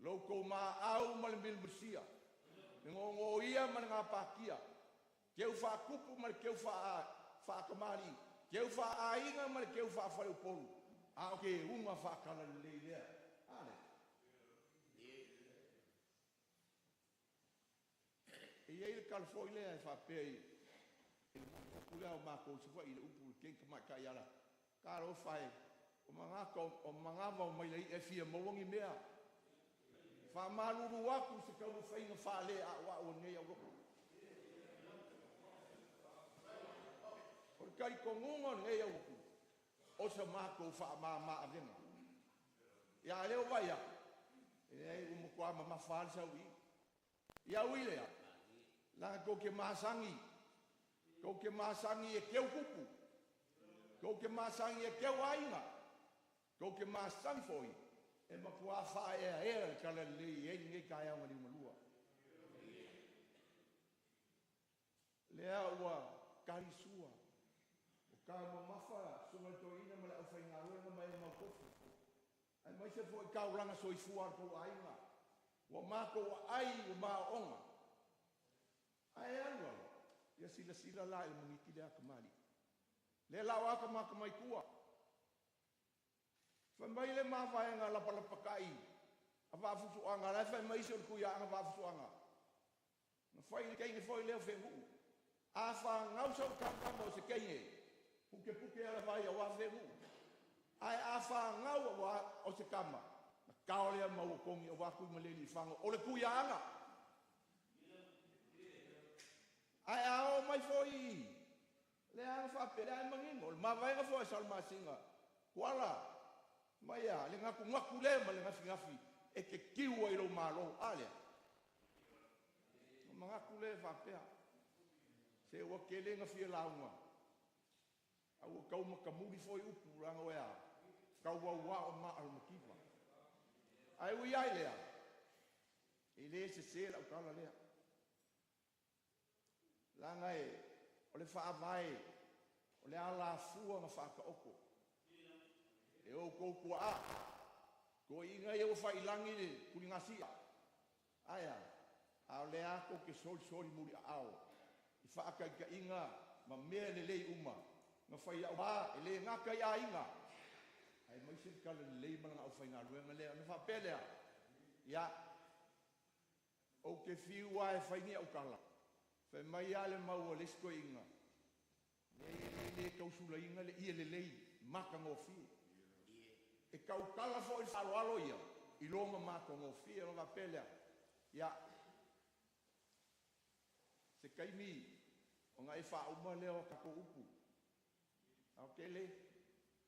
Loko maau ma le milbusia. Ngongo ia ma ngā pakia. Keu whakupu ma le keu whakamari. Keu whaainga ma le keu whaafalupolu. A o ke unga whakala le lea. Ale. E iei le kalafoi lea e whapea i. E kupulea o mako siwa i le upu ke kamai kai ala. Karo whae. O mangava o mai lei e fia mawangi mea. Whamaruru aku se kau whainga whale a wa o nei au roko. O kai kongunga nei au roko. O sa mako wha avenga. Ia leo vai a. E umukua ma mawhale sa ui. Ia ui lea. Langa ko ke masangi. Ko ke masangi e keu kupu. Ko ke masangi e keu ainga. Ko ke masangi foi. E makua whae e kala lei e nge kai aunga ni malua. Lea ua karisua. O ka mamafa sunga toina ma le au whainga ruenga mai mau kofu. Ai mai se foi kauranga soifua ko ainga. Wa mako wa ai wa maonga. Ai anga. Ia sila la il mungiki lea kamali. Le la waka maka mai kua. Whamai le mawhaenga lapalapakai. A wafusuanga. Lai whamai se o kuia anga wafusuanga. Na whai le keinge whai leo whengu. A wha ngau sau kakama o se keinge. Puke ala vai a wa whengu. Ai a wha ngau o se kama. Na kaolea mau kongi o waku maleli whanga. O le kuia anga. Ai a o mai whai. Le anga whapere ai mangino. Le mawhaenga whai salma singa. Kuala. Mai a, le ngaku le ma le ngafi e ke kiwa i lo malo ale. Ma ngaku le whapea. Se ua ke le ngafi e launga. A ua kau makamuri foi upu ranga oea. Kau wa o ma al makiwa. Ai ui ai lea. E le se la ukala lea. Langa e, o le whaavai, o le ala fua nga whaka oko. E o kou kua a. Ko inga e o whailangi le kuringasia. Aia. A le ako ke soli muri a ao. I whaaka i ka inga ma mea le lei uma. Nga whai au ba e le ngaka i a inga. Ai mai se kala le lei mana au whai ngā ruenga lea. Nga whapelea. Ia. O ke whiua e whai ni au kala. Whai mai ale mau o lesko inga. Le kausula inga le ia le lei. Maka ngō whiu. E kau kala fo i whaloalo ia. I longa mako ngō whia o pelea. Ia. Se kaimi. O ngā e whauma leo kako upu. Au kele.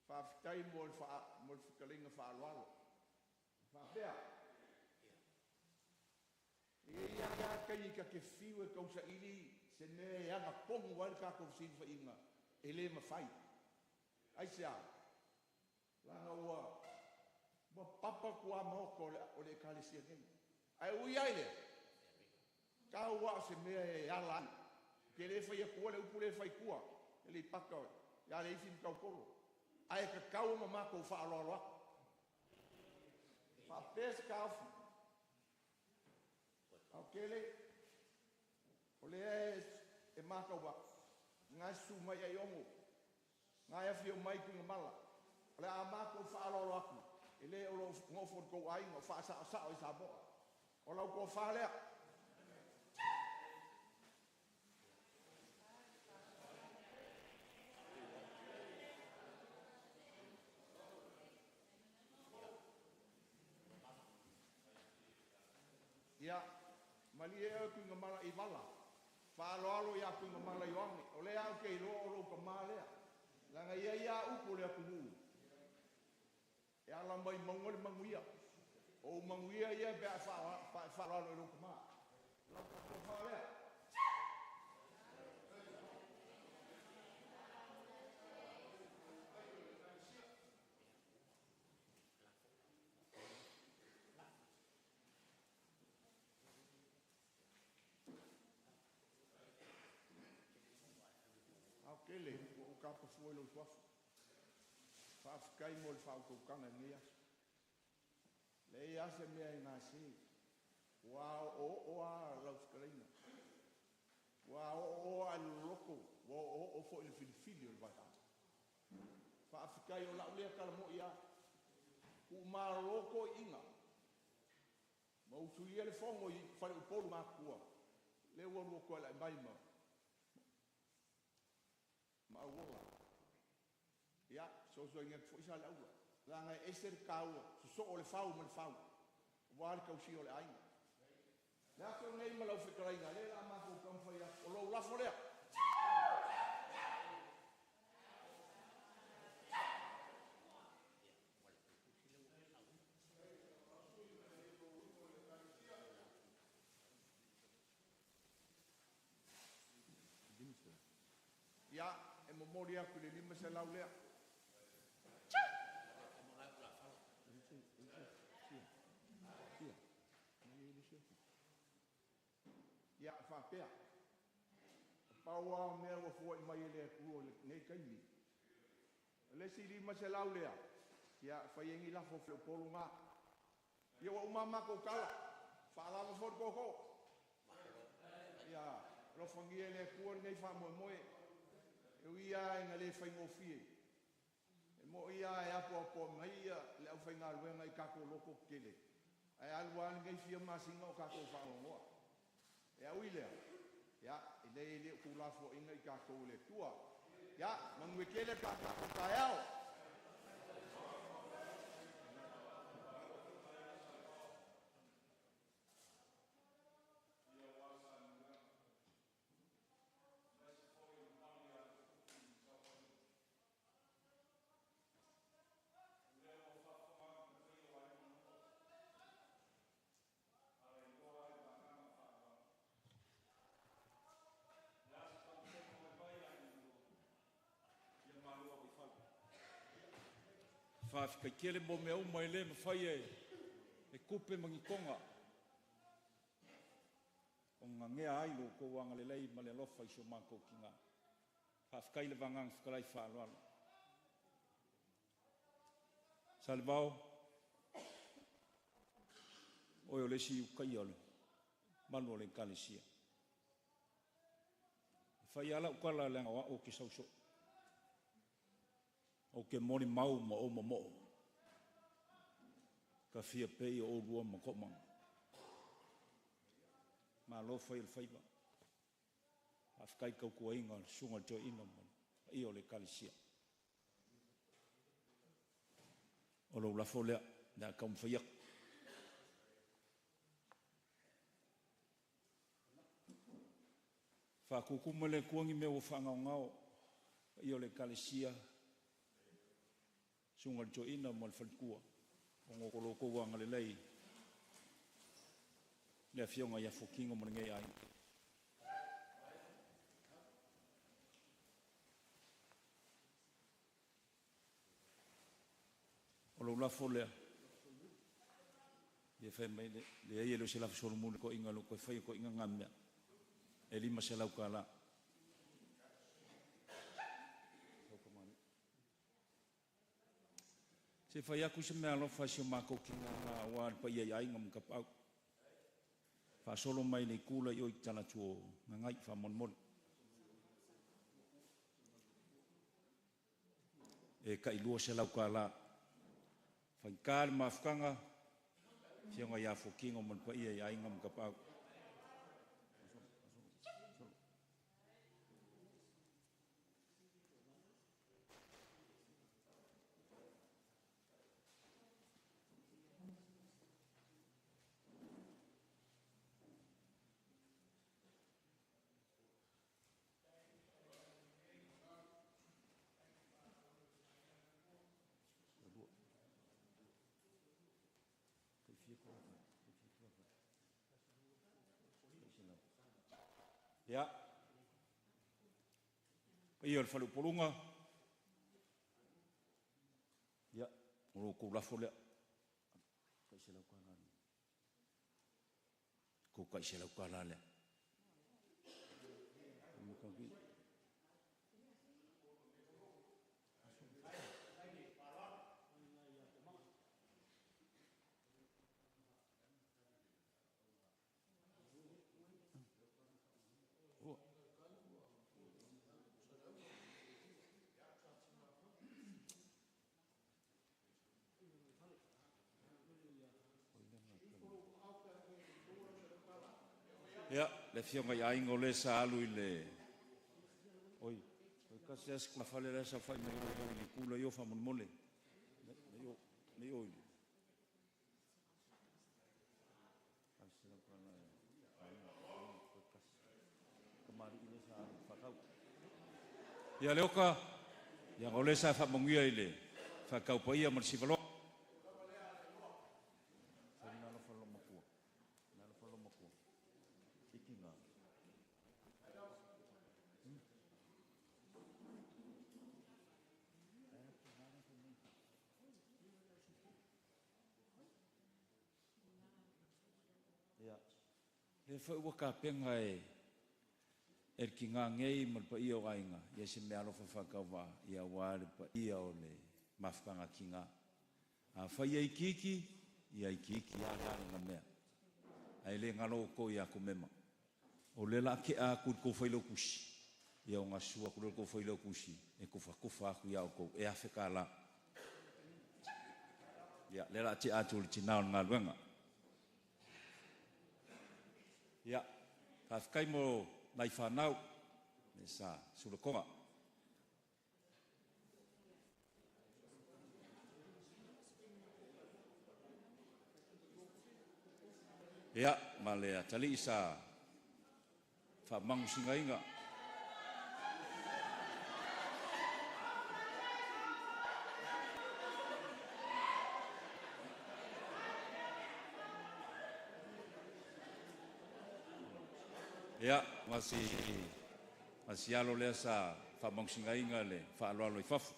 Whaafitai mo le whikalinga whaloalo. Whapea. E ia kai ka ke whiu e kausa ili. Se ne e anga pongu wale kako sinfa inga. E le mawhai. Ai se a. Langa ua papa kua moko o le kalesia nei. Ai ui ai le. Ka ua se mea e ala. Ke le whai a kua le upu le whai kua. E le paka o. Ia le ifin kau koro. Ai ka kau ma mako u wha aloa roa. Wha pēs ka awhi. Au kele. O le e maka ua. Ngai su mai ai ongo. Ngai awhi o mai kunga mala. Le a mako whaalolo aku. E le o lo ngofon kou ainga o whaasa o i sa boa. O lau kou whaalea. Ia, mali e au kunga mala i wala. Whaaloalo i a kunga mala i wangi. O le au kei roa o lo ka maalea. Langa ia upo le aku nuu. E ala mai mangole manguia. O manguia ia bea whaarano e roka maa. Laka ko whaarea. Au kele, o kapa fuoi lo swafu. Whaafikai mo le whaukokanga ngia. Le ia se mea i ngā si. Wa o a lau whakaraina. Wa o a loko. Wa o fo ili filifili o le wata. Whaafikai o lau lea kala mo ia. Ku mā loko inga. Ma utulia le fongo i whare upolu mā kua. Le waru o koe lai maima. Ma uola. Ia, so inga fo isa le aula. Langa eser kaua. So o le fau ma le fau. Wāri kausi o le ainga. Le ako nei ma lau whikarainga. Le la mako kamwhai a. O lau lafo lea. Ia, e momori aku le lima se lau lea. Ia, whapea. Paua mea wa fua i mai lea kuro nei kaimi. Le si lima se lau lea. Ia, whaiengi lafo fle polo ngā. Ia, wa umamako kala. Whaalama fo koko. Ia, rofangia lea kuro nei whamoe moe. E ia e ngā le whaingo fie. E mo ia e apo mai ia le au whainga luenga i kako loko kele. E aluan ngai fia masinga o kako whaongoa. E au ilea. Ia, i le kulafo inga i kako le tua. Ia, mangwe kele kako kai au. Whawhikai kele mo mea umai le ma whai e kupe mangikonga. O ngā ngea ailu ko wanga le lei ma le lofa i so mako ki ngā. Whawhikai le wangang whakarai whaaloana. Salvao, oi o le si ukai alu, manu o le kalesia. Whai ala ukala le ngā o ki sauso. O ke mori mau ma o mo. Ka fia pei o rua ma komang. Ma lo fai le faiba. Afkai kau kua inga sunga jo ina mo. I o le kalisia. O lo la folea na kam faiak. Fa kuku le kuangi me o fanga ngao. I o le kalisia. Sunga jo ina mo le falkua. O ngoko loko wanga le lei. Le fionga ia fokingo mo ngai ai. O lo la folea. Ia fai mai le ia lo se la solo mo ko inga lo ko fai ko inga ngamia. E lima se la ukala. Se fai aku se mea lo fai se mako ki ngā wār pa ia ai ngam kapau. Fa solo mai nei kula i o i tala tuo ngā ngai fa mon mon. E ka ilua se lau ka la. Fai kāle mafkanga. Fionga ia fokingo mon pa ia ai ngam kapau. Ya. Ia le falu polunga. Ya, o ko la folia. Kai se la kana. Ko kai se la kana le. Mo ka vi. Ia, le fionga ia ingo le sa alu i le. Oi, kasi as kula fale le sa fai mai o i kula i o fa mole. Me oi. Ia leoka, ia ngole sa fa mongia i le. Fa kau pa ia mo sivalo. Le fa ua ka penga ki ngā ngei mal pa ia o ainga. Ia se mea alofa whakawa ia wāre pa ia o le mafkanga ki ngā. A whai ai kiki, ia ai kiki a ngā mea. Ai le ngalo ko ia ko mema. O le la ke a kur ko whailo kusi. Ia o ngā sua kur ko whailo kusi. E ko whakuwha aku ia o ko. E a wheka la. Ia le la te atu le tinao ngā luenga. Ia, ka whakai mo nai whanau, me sa surakonga. Ia, ma lea tali isa whamangu singa inga. Ia, masi alo lea sa whamangsinga inga le whaaloalo I whafu.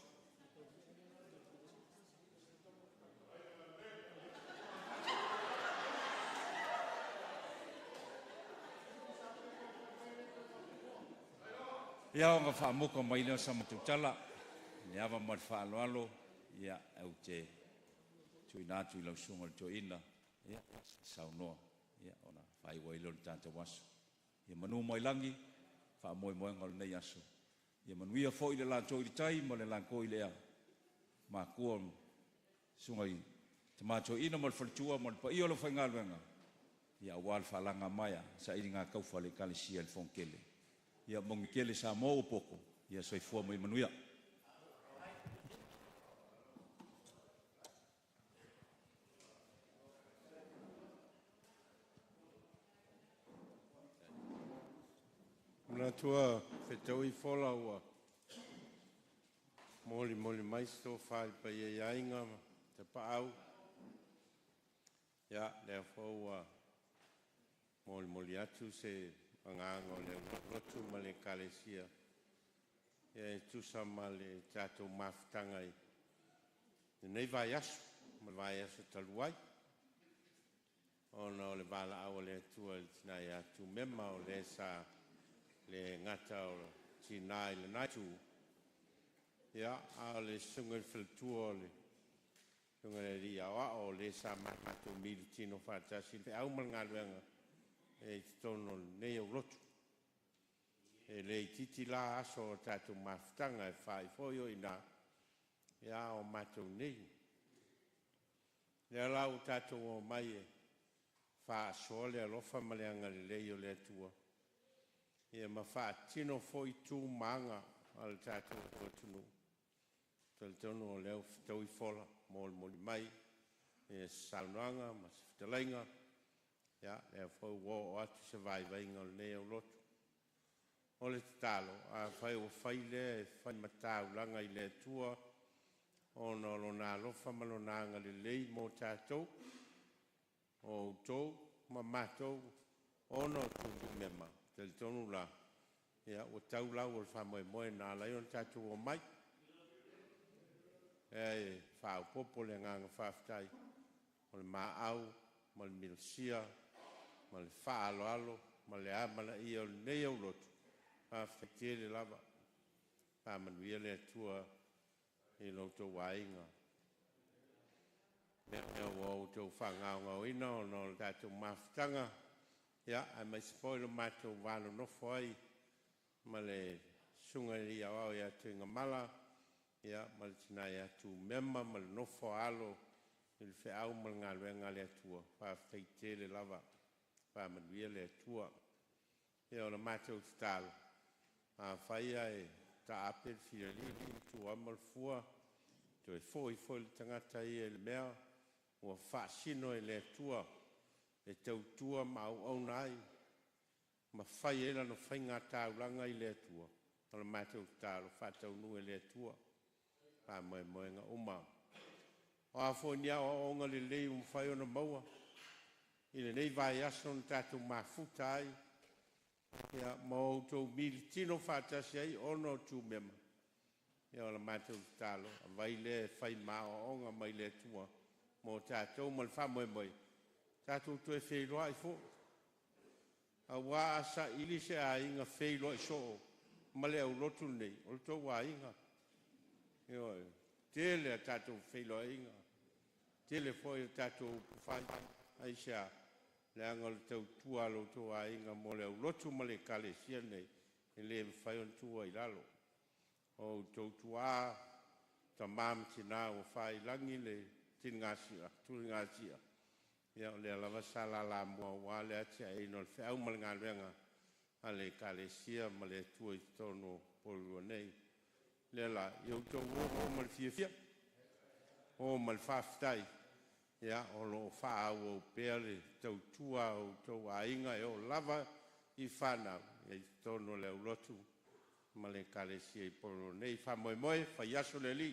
Ia o ngā whaamoka mai lea sa matutala, ne awa mai whaaloalo, ia au te tui nātu I lau sunga le tui ina, ia, saunoa, ia, ona whaiwa ilo le tāta waso. Ia manu mai langi, wha moe ngol nei aso. Ia manuia fo I le lanto I tai, mo le lanko I lea. Ma kua sungai, te mato ina mo le whalitua, mo le pa ia lo whai ngā luenga. Ia wal whalanga maia, sa iri ngā kauwha le kalisia le whonkele. Ia mongi kele sa mo o poko, ia soifua mo I manuia. Muna tua whetau I whola ua. Moli maisto whai pa ia inga te paau. Ia, lea whaua. Moli atu se mangango le rotu ma le kalesia. Ia tusa ma le tatou maftangai. Nei vai asu, ma vai asu taluai. Ona o le vala au le tua le tinai atu mema o le sa le ngata o tinai le naitu. Ia, a le sunga le whiltua le sunga le ria o le sa matu mili tino whatasi. Le au ngā luenga e tono nei o rotu. E le titi la aso o tatu maftanga e whai foio I nā. Ia o matu nei. Le lau tatu o mai e wha aso le alofa maleanga le leo le atua. Ia ma wha tino foi tū maanga al tatu o tunu. Tal tono o leo tau I fola moli mai. E salunanga ma sifitalainga. Ia, lea whau o atu se vai inga o leo lotu. O le talo, a whai o whai lea e whai matau langa I le tua. O no lo nā lofa malo nanga le lei mo tātou. O tau, ma mātou. O no tūku mema. Tel tonu la. Ia, o tau lau o whamoe nā lai on tātou o mai. E whau popo le nganga whaftai. O le mā au, ma le milsia, ma le whaaloalo, ma le amana I o nei au lotu. Whaftai le lava. Whamanuia le atua I loto wainga. Mea o tau whangau ngau ina o no tātou maftanga. Ia, ai mai spoilo mātou wāno nofo ai. Ma le sunga I au ia tu inga mala. Ia, ma le tinai atu mema, ma le nofo alo. I le whaau ma ngā luenga le atua. Whaftai le lava. Whamanuia le atua. ia o le mātou tatalo. Whaia e ta ape fia lili tua malfua, to e foi le tangata ia le mea, ua whaasino e le tua, e tau tua mau au nai, ma whai ela no whainga taulanga i le tua, o le mātou tatalo, whatau nu e le tua, pa moe nga umau. O a fo nia o onga le lei whai o na maua, i le nei vai aso na tātou mafuta ai, ia mo tau mili tino whātasi ai ono tū mema. Ia o la mātou tālo, a vai le whai mā o onga mai le tua, mo tātou mal whamoe moi. Tātou tue wheiloa i fo. A wā asa ili se a inga wheiloa i so, ma le au lotu nei, o le tō wā inga. Ia tele a tātou wheiloa inga. Tele foi a tātou whai, ai se a le anga le tau tua lo toa inga mo le lotu ma le kale sia nei e le whai on tua i lalo. O tau tua ta mam tina o whai langi le tingasia, tuli ngasia. Ia le lava sala la mua wa le atia e no le whiau ma le ngā renga a le kale sia ma le tua i tono polua nei. Le la, iau tau o ma le fia o ma le whaftai. Ia o lo wha o pele tau tua o tau ainga e o lava i whanau e tono leo lotu ma le kale sia i polo nei wha moe moe wha yaso le li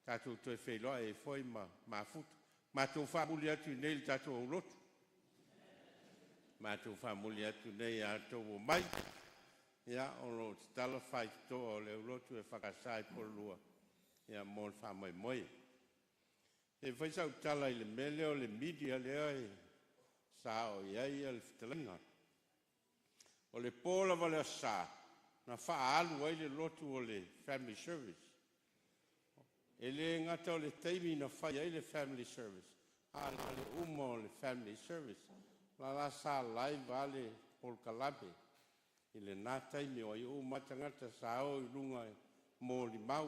tātou toi whailoa e foi ma futu ma tau wha muli atu nei li tātou o lotu ma tau wha muli atu nei a tau o mai ia o lo tala whai to o leo lotu e whakasai polo lua ia mo wha moe moe. E fai sau tala i le mele o le media lea e sa o iai a le fitalanga. O le pola wale a sa, na wha alu ai le lotu o le family service. E le ngata o le teimi na whai ai le family service. A le uma o le family service. La sa live a le polkalape. I le nā taimi o i o matangata sa o i lunga mo li mau.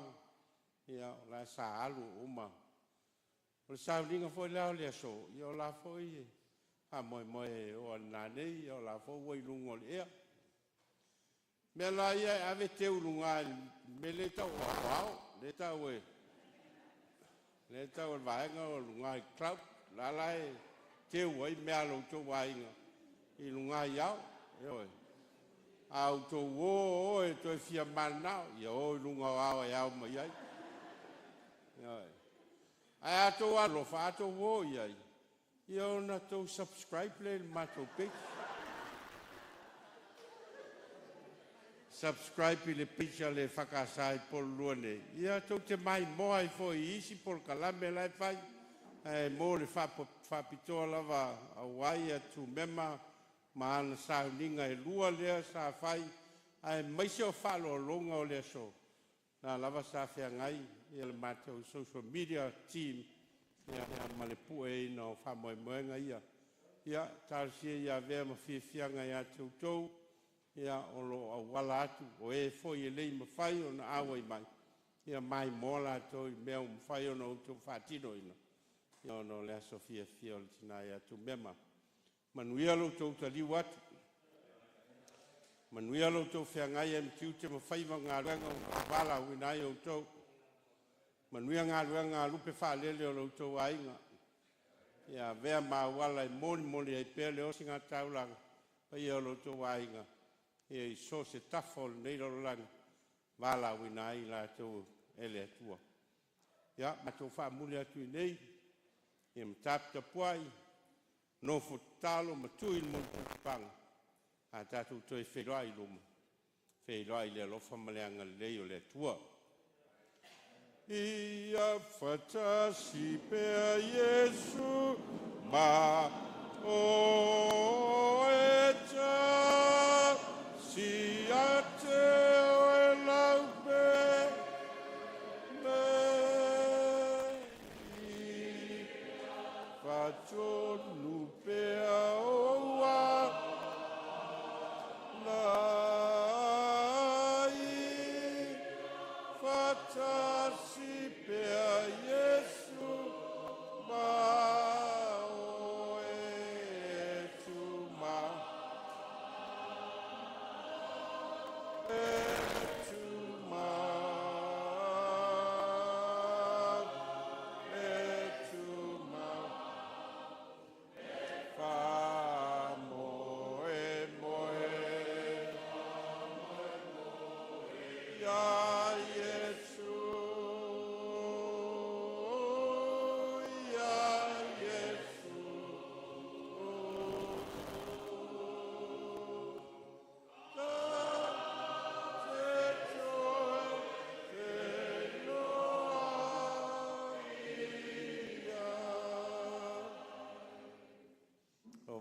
Ia la sa alu uma. O le saulinga foi leo le aso, i o la foi a moe moe o ananei, i o la foi ua i lungo le ea. Mea la ia ave teu lunga me le tau o wao, le tau e vaenga o lunga i cloud, la la e teu ai mea lo tau vaenga i lunga i au, e oi. Au tau o e toi fia manao, i o lunga o au e au mai ai. E oi. Ai ato alo fa ato wo iai. Ia na to subscribe le mato page. Subscribe le page le whakasai pol luane. Ia to te mai moai fo i isi pol kalame lai fai. Mo le whapitoa lava a wai atu mema ma ana sauninga e lua lea sa fai. Ai maise o whalo longa o lea so. Na lava sa fea ngai. Ia le mātou social media team ia ma le pue ina o whamoemoenga ia. Ia tāsia ia vea ma whiawhianga ia tautou ia o lo a wala atu o e foi e lei ma whai o na awa i mai. Ia mai mola ato i mea ma whai o na uto whatino ina. Ia o no le aso whiawhia o le tina ia tu mema. Manuia lo tau taliu atu. Manuia lo tau whiangai e mtiu te ma whaiva ngā renga o wala winai o tau. Manuia ngā lupe whaalele o loutou ainga. Ia vea mawala e moni ai pele o singa taulanga. Pai o loutou ainga. Ia i so se tafo nei lorolanga. Wala wina ai la tau ele atua. Ia matou whaamule atu i nei. Ia matapita puai. No fotalo matui mo pupanga. A tātou toi wheroa i luma. Wheroa i le alofa maleanga lei o le atua. Ia whatasi pea Yesu ma o e ta si a te o e laupe me i whatonu pea o a lai whatasi pea Yesu ma o e tu ma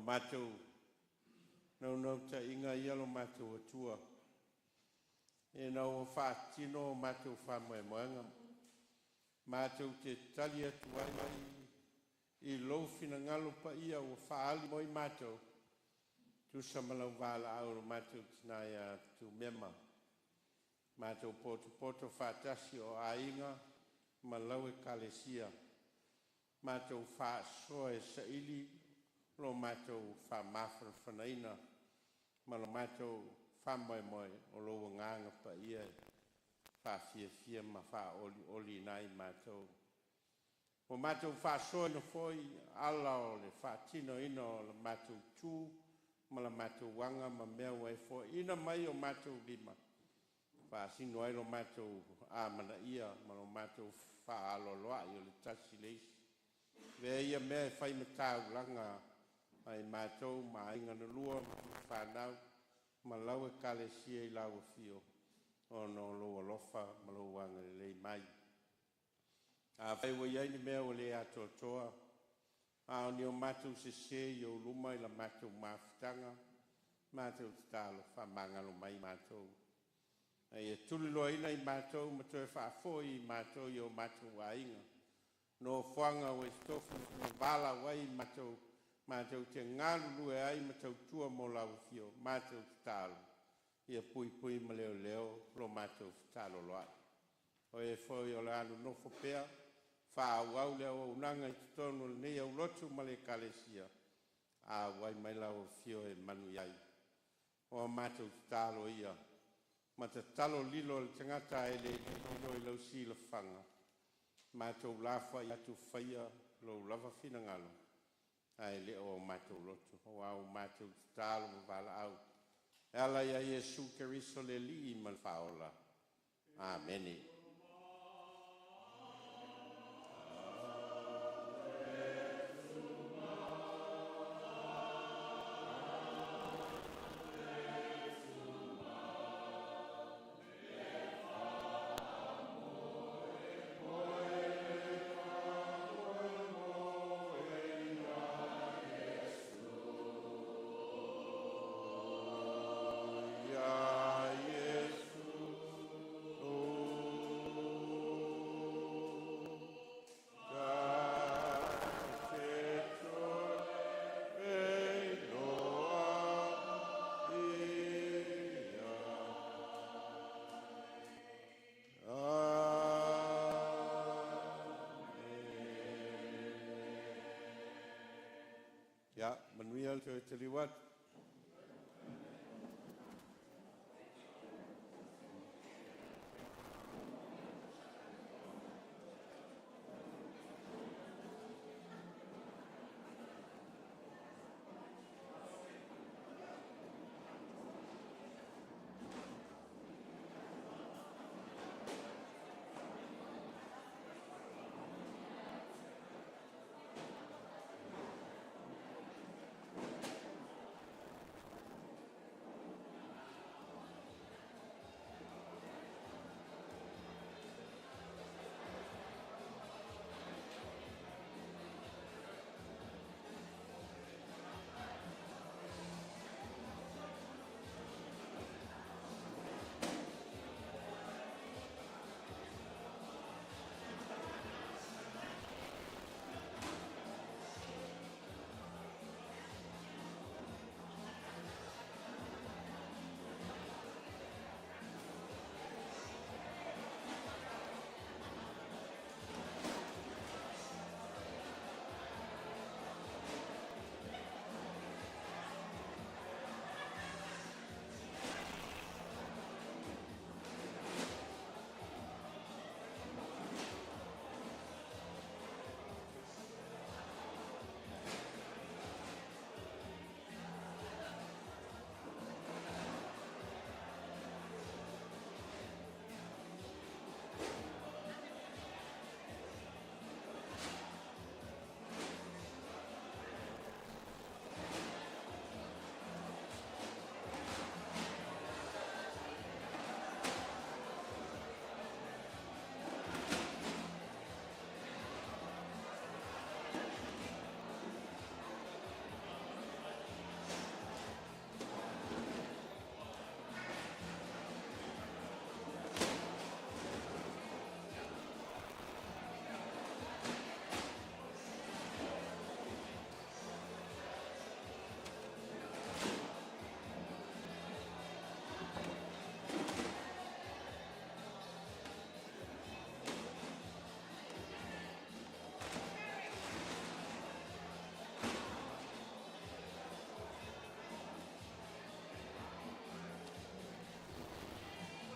mātou nau ta inga ia lo mātou atua. E nau whaatino mātou whamoemoenga. Mātou te tali atu ai I lo fina ngalo pa ia o whaali moi mātou. Tu samalau wala au lo mātou tina ia tu mema. Mātou poto whaatasi o ainga ma lau e kalesia. Mātou whaasoa e saili lo mātou whaamafra whanaina. Ma lo mātou whamoemoe o lo nganga pa ia. Whaafia ma wha oli nai mātou. O mātou whaasoa na foi ala o le whaatino ina o le mātou tū. Ma la mātou wanga ma mea wai foi. Ina mai o mātou lima. Whaasino ai lo mātou āmana ia. Ma lo mātou whaaloloa I o le tasi leisi. Vea ia mea e whai matau langa ai mātou ma inga na lua whanau ma lau e kalesia I lau fio o no loa lofa ma lo wanga lei mai. A whai wa iai ni mea o le ato toa a o ni o mātou se I o luma I la mātou mawhitanga mātou talo whamangalo mai mātou. Ai e tuliloa ina I mātou ma toi whaafoi I mātou I o mātou wa inga. No whanga o estofu no wala wai mātou te ngālulu e ai mātou tua mo lau fio, mātou talo. Ia pui ma leo lo mātou talo loa. O e whoi o le anu nofo pea, whaau leo o unanga I tutonu le nei au lotu ma le kalesia. A wai mai lau fio e manu iai. O mātou talo ia. Ma te talo lilo le tangata e le lilo I lau si la whanga. Mātou lafa I atu whaia lo lava fina ngalo. Ai le o mātou lotu. O au mātou talo ma wala au. E ala ia Jesu Keriso le li man whaola. Ameni. Ya, manuia te liwat